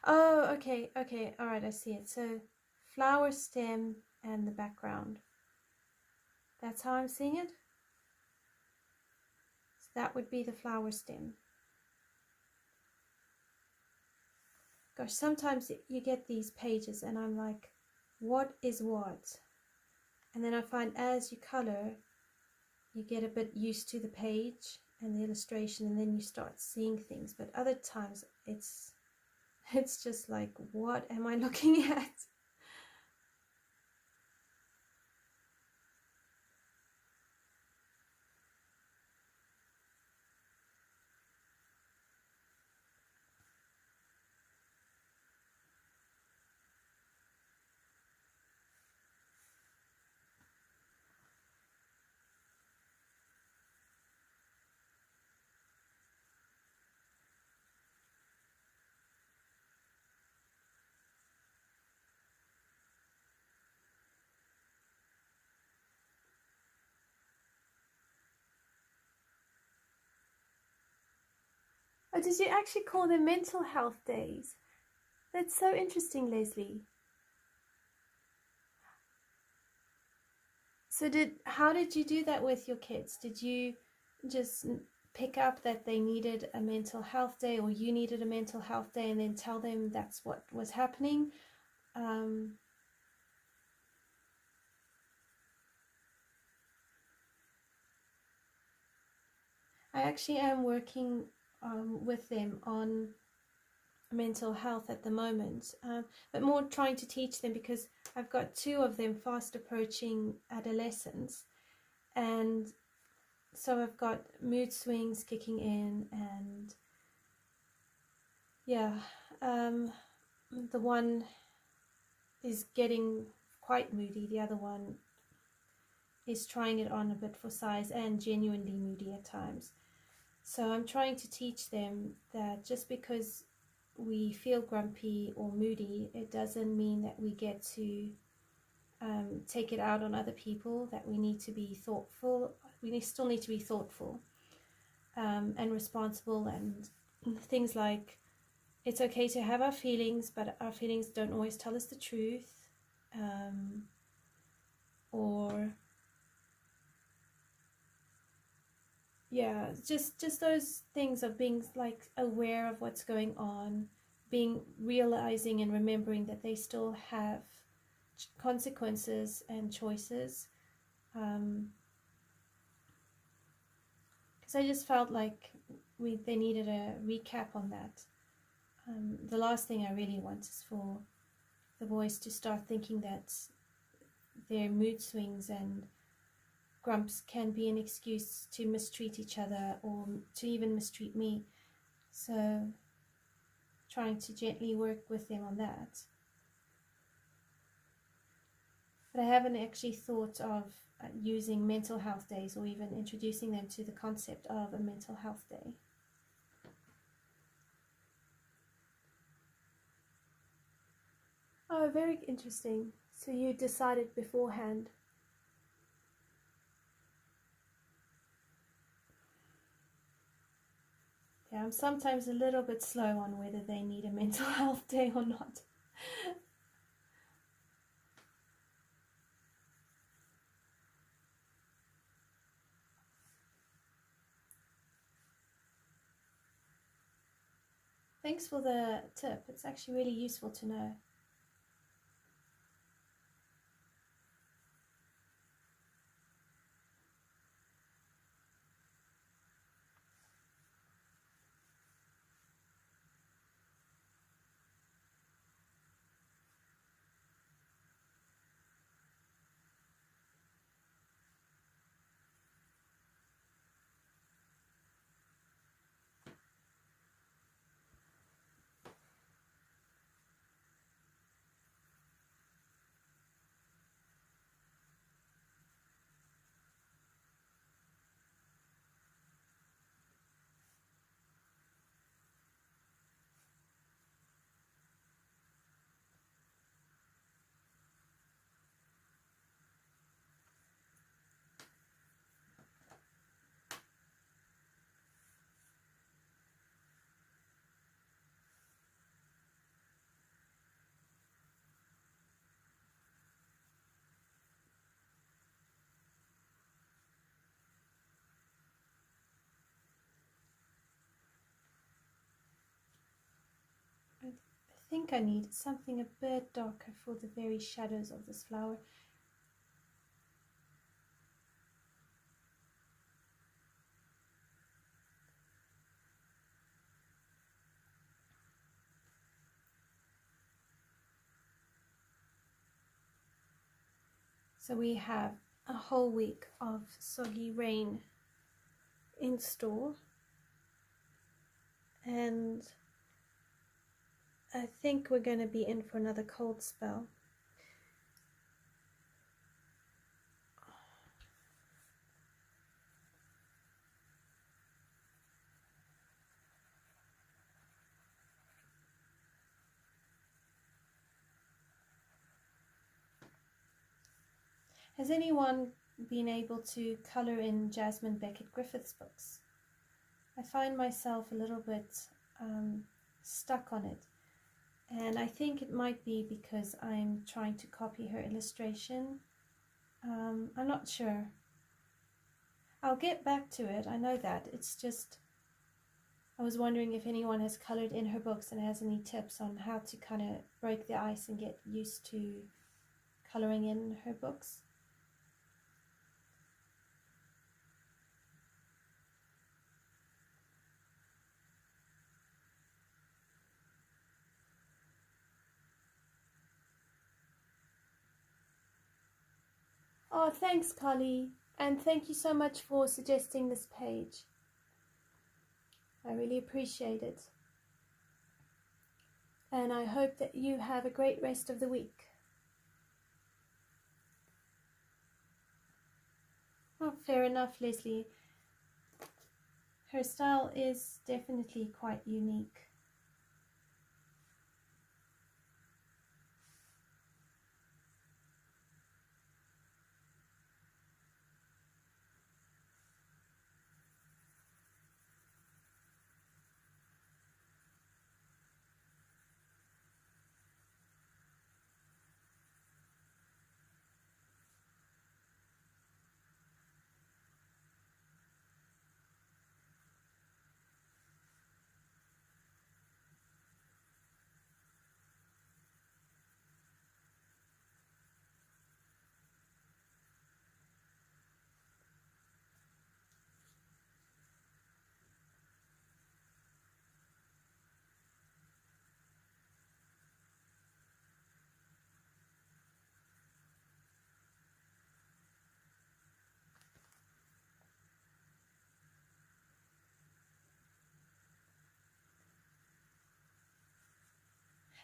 Oh, okay, okay, all right, I see it. So flower stem and the background. That's how I'm seeing it. So that would be the flower stem. Gosh, sometimes you get these pages and I'm like, what is what? And then I find as you color, you get a bit used to the page and the illustration, and then you start seeing things. But other times it's just like, what am I looking at? Oh, did you actually call them mental health days? That's so interesting, Leslie. So how did you do that with your kids? Did you just pick up that they needed a mental health day, or you needed a mental health day, and then tell them that's what was happening? I actually am working with them on mental health at the moment, but more trying to teach them, because I've got two of them fast approaching adolescence, and so I've got mood swings kicking in, and yeah, the one is getting quite moody, the other one is trying it on a bit for size and genuinely moody at times. So I'm trying to teach them that just because we feel grumpy or moody, it doesn't mean that we get to take it out on other people, that we need to be thoughtful. We still need to be thoughtful and responsible, and things like, it's okay to have our feelings, but our feelings don't always tell us the truth, or yeah, just those things of being like aware of what's going on, realizing and remembering that they still have consequences and choices. Because I just felt like they needed a recap on that. The last thing I really want is for the boys to start thinking that their mood swings and grumps can be an excuse to mistreat each other, or to even mistreat me. So trying to gently work with them on that. But I haven't actually thought of using mental health days, or even introducing them to the concept of a mental health day. Oh, very interesting. So you decided beforehand. Yeah, I'm sometimes a little bit slow on whether they need a mental health day or not. Thanks for the tip. It's actually really useful to know. think I need something a bit darker for the very shadows of this flower. So we have a whole week of soggy rain in store, and I think we're going to be in for another cold spell. Has anyone been able to colour in Jasmine Beckett Griffith's books? I find myself a little bit stuck on it, and I think it might be because I'm trying to copy her illustration. I'm not sure. I'll get back to it, I know that. It's just, I was wondering if anyone has coloured in her books and has any tips on how to kind of break the ice and get used to colouring in her books. Oh, thanks, Carly, and thank you so much for suggesting this page. I really appreciate it. And I hope that you have a great rest of the week. Oh, fair enough, Leslie. Her style is definitely quite unique.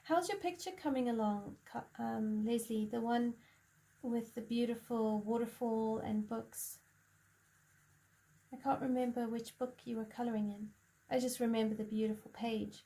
How's your picture coming along, Leslie? The one with the beautiful waterfall and books. I can't remember which book you were colouring in. I just remember the beautiful page.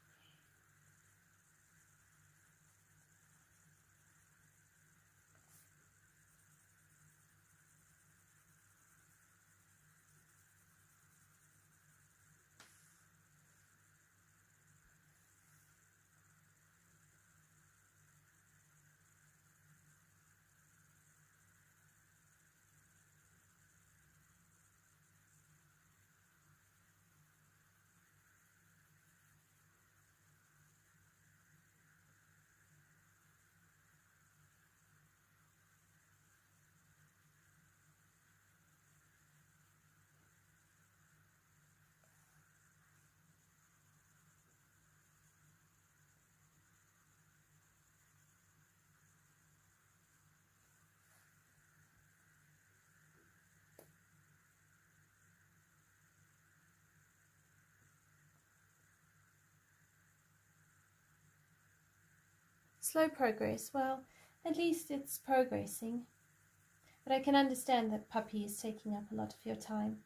Slow progress. Well, at least it's progressing. But I can understand that puppy is taking up a lot of your time.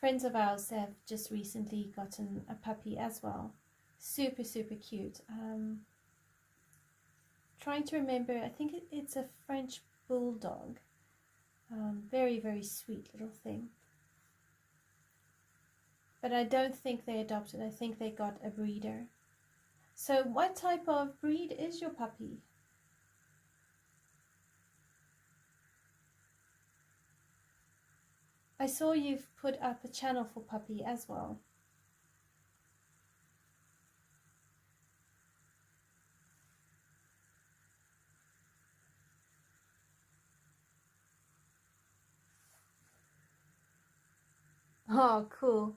Friends of ours have just recently gotten a puppy as well. Super, super cute. Trying to remember, I think it's a French bulldog. Very, very sweet little thing. But I don't think they adopted. I think they got a breeder. So what type of breed is your puppy? I saw you've put up a channel for puppy as well. Oh, cool.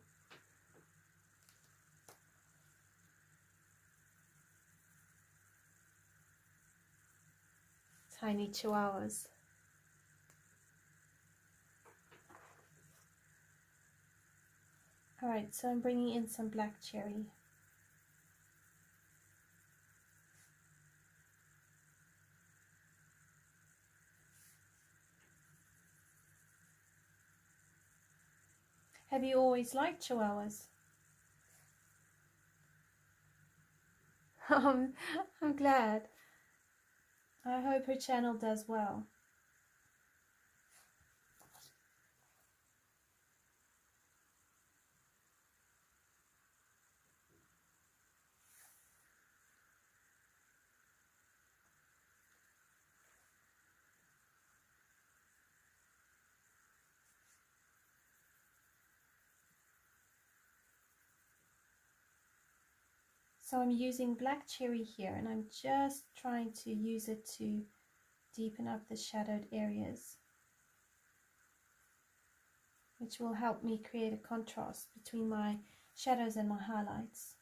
Tiny chihuahuas. Alright, so I'm bringing in some black cherry. Have you always liked chihuahuas? I'm glad. I hope her channel does well. So I'm using black cherry here, and I'm just trying to use it to deepen up the shadowed areas, which will help me create a contrast between my shadows and my highlights.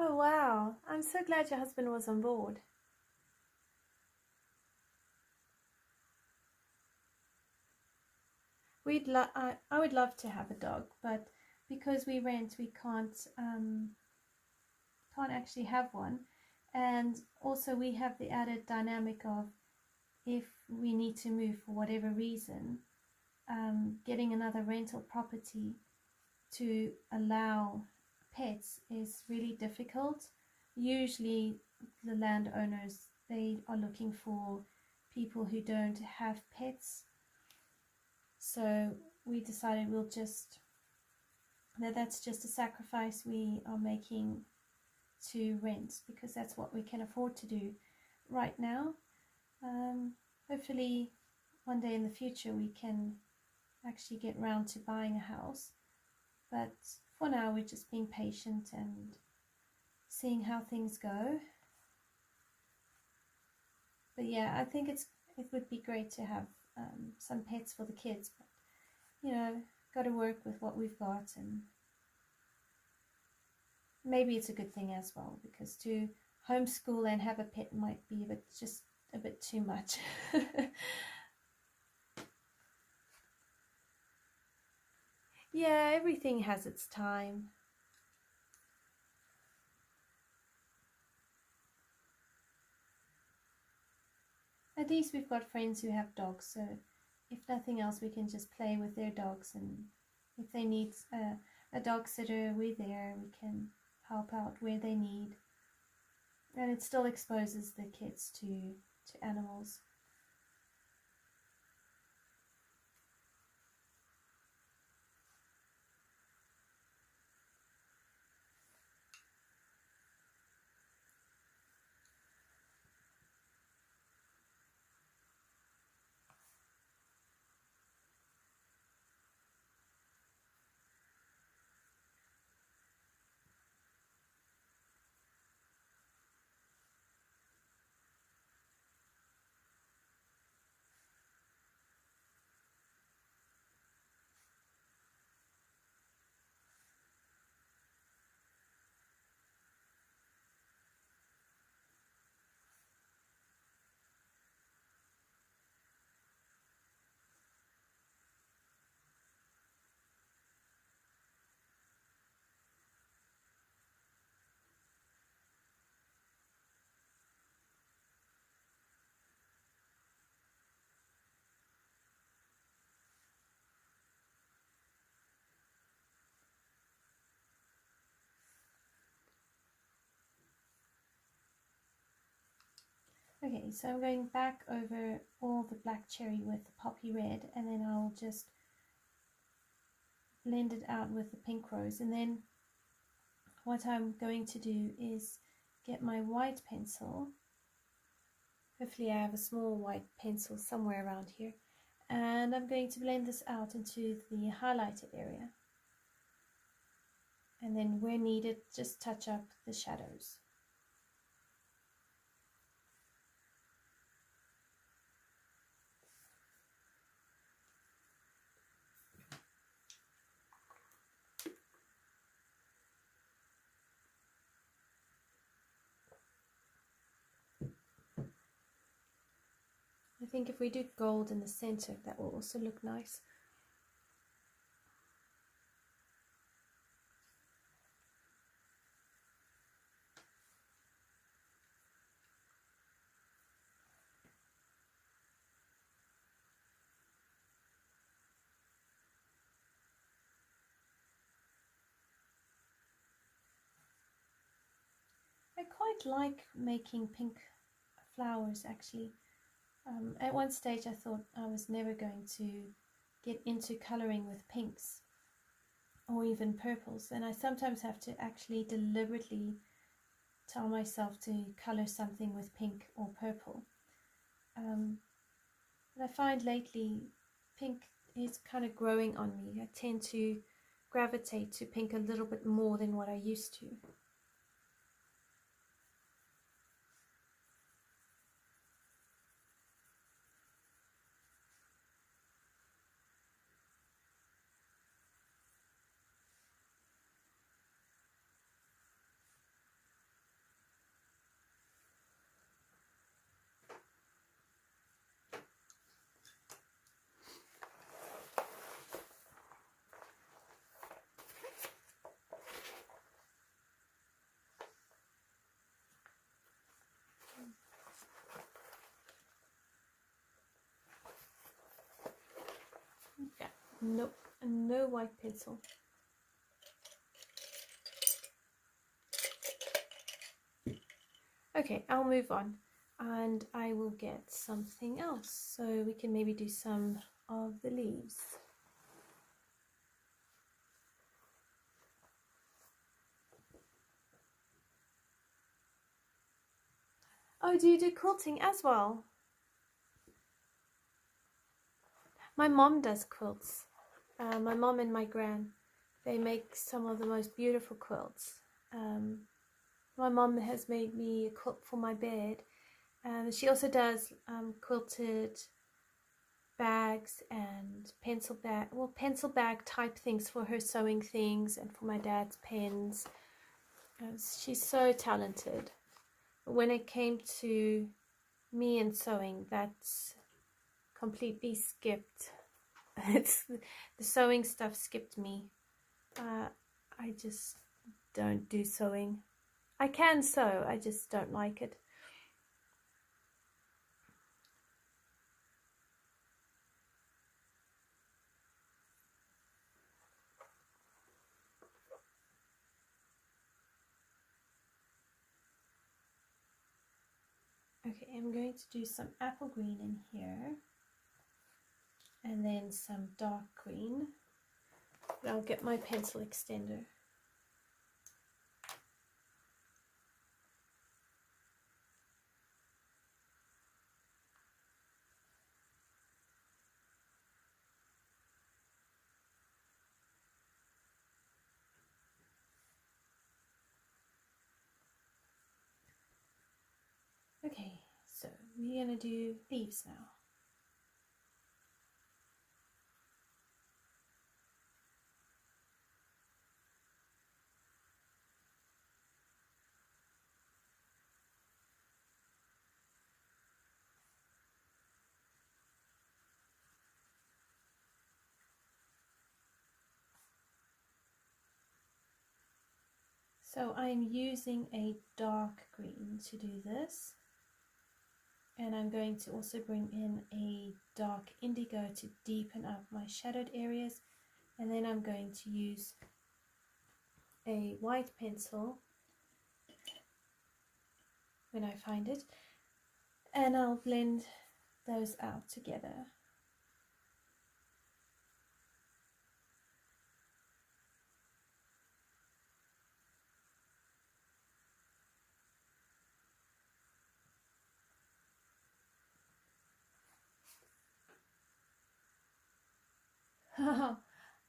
Oh wow, I'm so glad your husband was on board. I would love to have a dog, but because we rent, we can't actually have one. And also we have the added dynamic of, if we need to move for whatever reason, getting another rental property to allow pets is really difficult. Usually the landowners, they are looking for people who don't have pets. So we decided that's just a sacrifice we are making to rent, because that's what we can afford to do right now. Hopefully one day in the future we can actually get round to buying a house, but for now we're just being patient and seeing how things go. But yeah, I think it would be great to have some pets for the kids, but you know, got to work with what we've got, and maybe it's a good thing as well, because to homeschool and have a pet might be just a bit too much. Yeah, everything has its time. At least we've got friends who have dogs, so if nothing else, we can just play with their dogs, and if they need a dog sitter, we're there. We can help out where they need, and it still exposes the kids to animals. Okay, so I'm going back over all the black cherry with the poppy red, and then I'll just blend it out with the pink rose. And then what I'm going to do is get my white pencil. Hopefully I have a small white pencil somewhere around here, and I'm going to blend this out into the highlighter area, and then where needed just touch up the shadows. I think if we do gold in the center, that will also look nice. I quite like making pink flowers actually. At one stage I thought I was never going to get into coloring with pinks or even purples, and I sometimes have to actually deliberately tell myself to color something with pink or purple. But I find lately pink is kind of growing on me. I tend to gravitate to pink a little bit more than what I used to. Yeah, nope, no white pencil. Okay, I'll move on and I will get something else so we can maybe do some of the leaves. Oh, do you do quilting as well? My mom does quilts. My mom and my gran, they make some of the most beautiful quilts. My mom has made me a quilt for my bed. She also does quilted bags and pencil bag type things for her sewing things and for my dad's pens. She's so talented. But when it came to me and sewing, that's completely skipped. It's the sewing stuff skipped me. I just don't do sewing. I can sew, I just don't like it. Okay, I'm going to do some apple green in here and then some dark green. But I'll get my pencil extender. Okay, so we're going to do leaves now. So I'm using a dark green to do this, and I'm going to also bring in a dark indigo to deepen up my shadowed areas, and then I'm going to use a white pencil when I find it, and I'll blend those out together.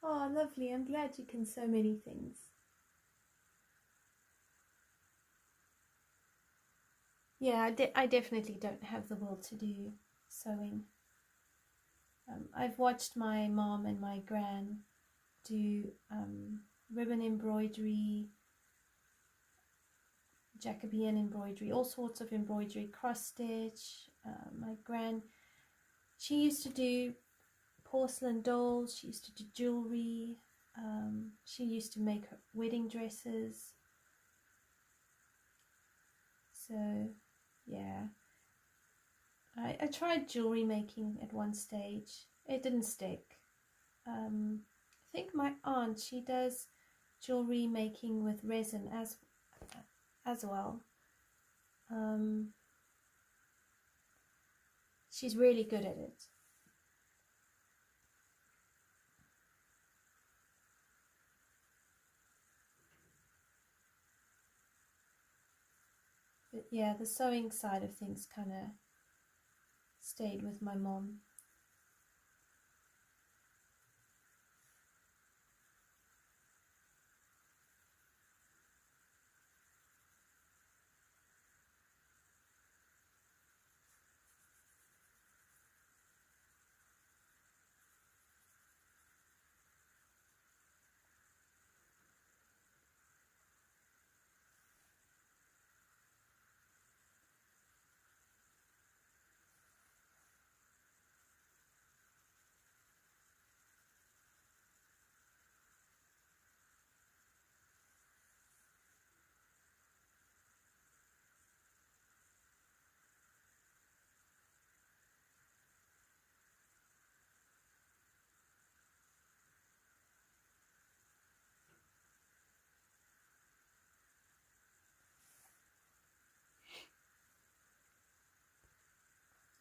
Oh, lovely. I'm glad you can sew many things. Yeah, I definitely don't have the will to do sewing. I've watched my mom and my gran do ribbon embroidery, Jacobean embroidery, all sorts of embroidery, cross stitch. My gran, she used to do porcelain dolls, she used to do jewelry, she used to make her wedding dresses. So yeah, I tried jewelry making at one stage. It didn't stick. I think my aunt, she does jewelry making with resin as well. She's really good at it. But yeah, the sewing side of things kind of stayed with my mom.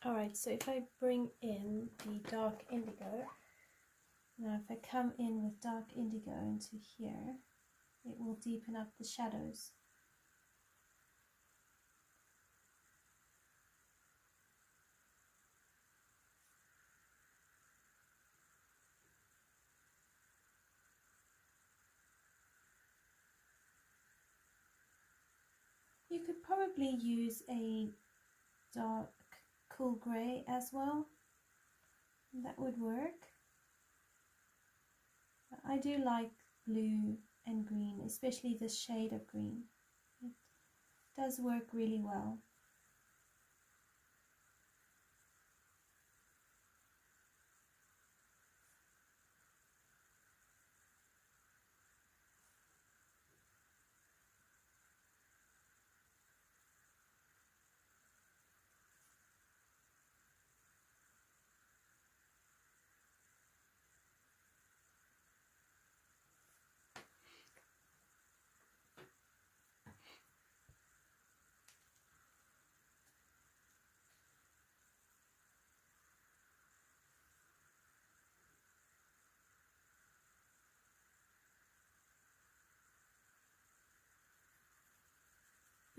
Alright, so if I bring in the dark indigo, now if I come in with dark indigo into here, it will deepen up the shadows. You could probably use a dark cool grey as well. That would work. I do like blue and green, especially this shade of green. It does work really well.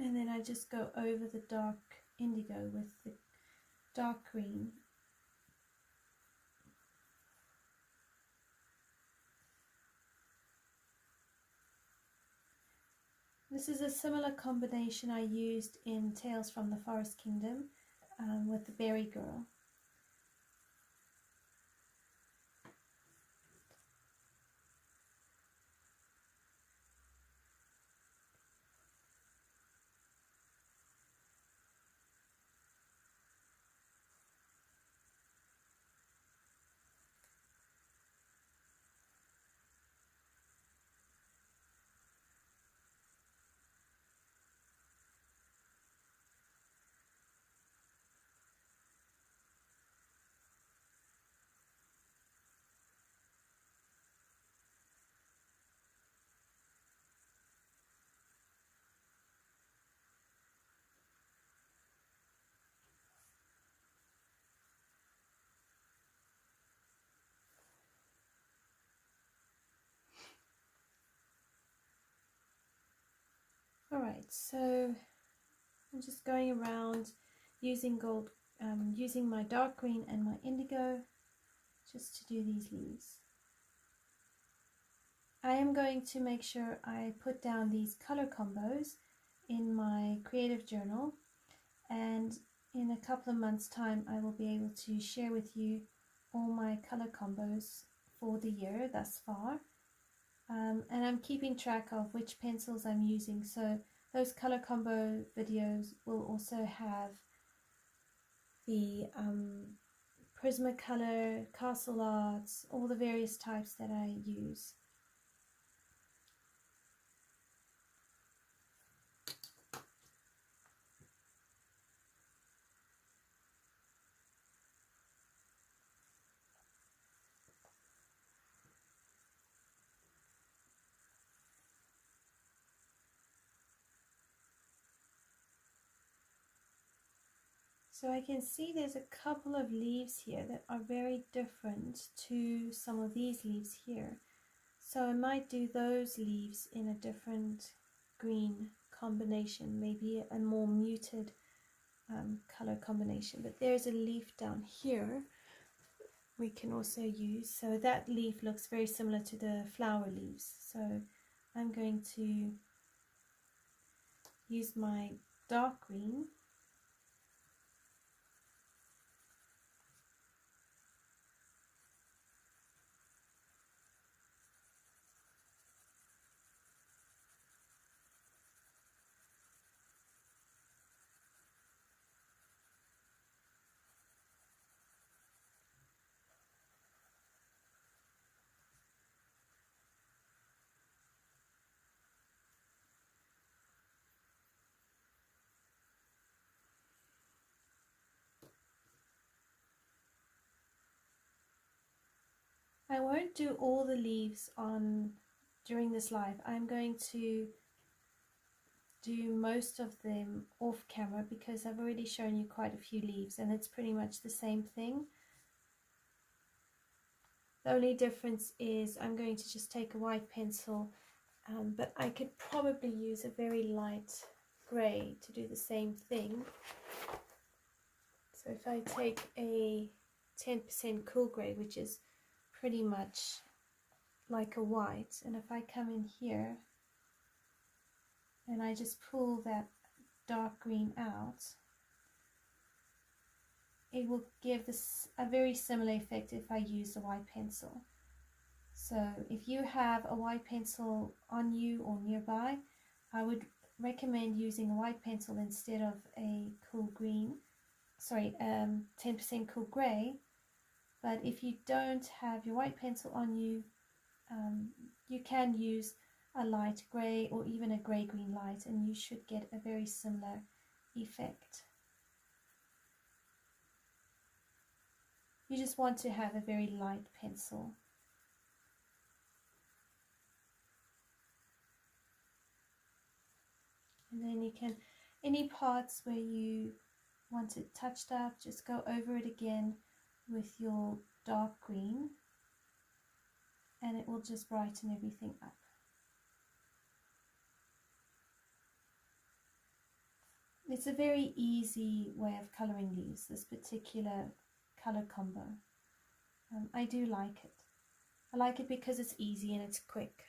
And then I just go over the dark indigo with the dark green. This is a similar combination I used in Tales from the Forest Kingdom with the Berry Girl. Alright, so I'm just going around using using my dark green and my indigo just to do these leaves. I am going to make sure I put down these color combos in my creative journal, and in a couple of months time I will be able to share with you all my color combos for the year thus far, and I'm keeping track of which pencils I'm using, so those color combo videos will also have the Prismacolor, Castle Arts, all the various types that I use. So I can see there's a couple of leaves here that are very different to some of these leaves here. So I might do those leaves in a different green combination, maybe a more muted color combination. But there's a leaf down here we can also use. So that leaf looks very similar to the flower leaves. So I'm going to use my dark green . I won't do all the leaves during this live. I'm going to do most of them off camera because I've already shown you quite a few leaves and it's pretty much the same thing. The only difference is I'm going to just take a white pencil, but I could probably use a very light grey to do the same thing. So if I take a 10% cool grey, which is pretty much like a white, and if I come in here and I just pull that dark green out, it will give this a very similar effect if I use a white pencil. So if you have a white pencil on you or nearby, I would recommend using a white pencil instead of a cool green, 10% cool grey. But if you don't have your white pencil on you, you can use a light grey or even a grey-green light and you should get a very similar effect. You just want to have a very light pencil. And then you can, any parts where you want it touched up, just go over it again with your dark green and it will just brighten everything up. It's a very easy way of colouring leaves, this particular colour combo. I do like it. I like it because it's easy and it's quick.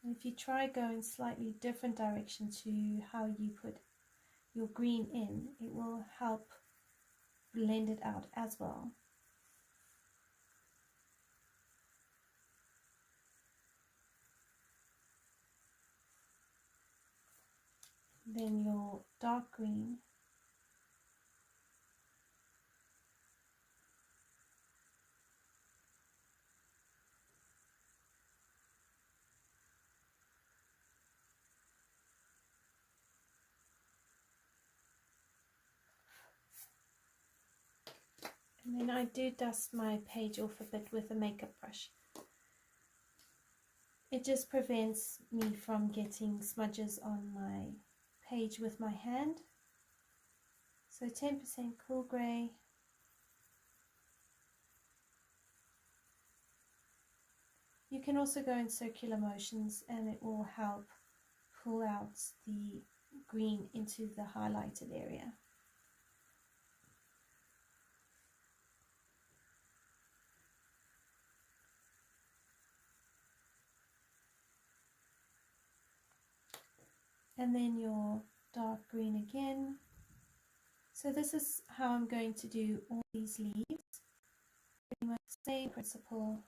And if you try going slightly different direction to how you put your green in, it will help blend it out as well. Then your dark green . And then I do dust my page off a bit with a makeup brush. It just prevents me from getting smudges on my page with my hand. So 10% cool grey. You can also go in circular motions and it will help pull out the green into the highlighted area. And then your dark green again. So this is how I'm going to do all these leaves. Pretty much the same principle.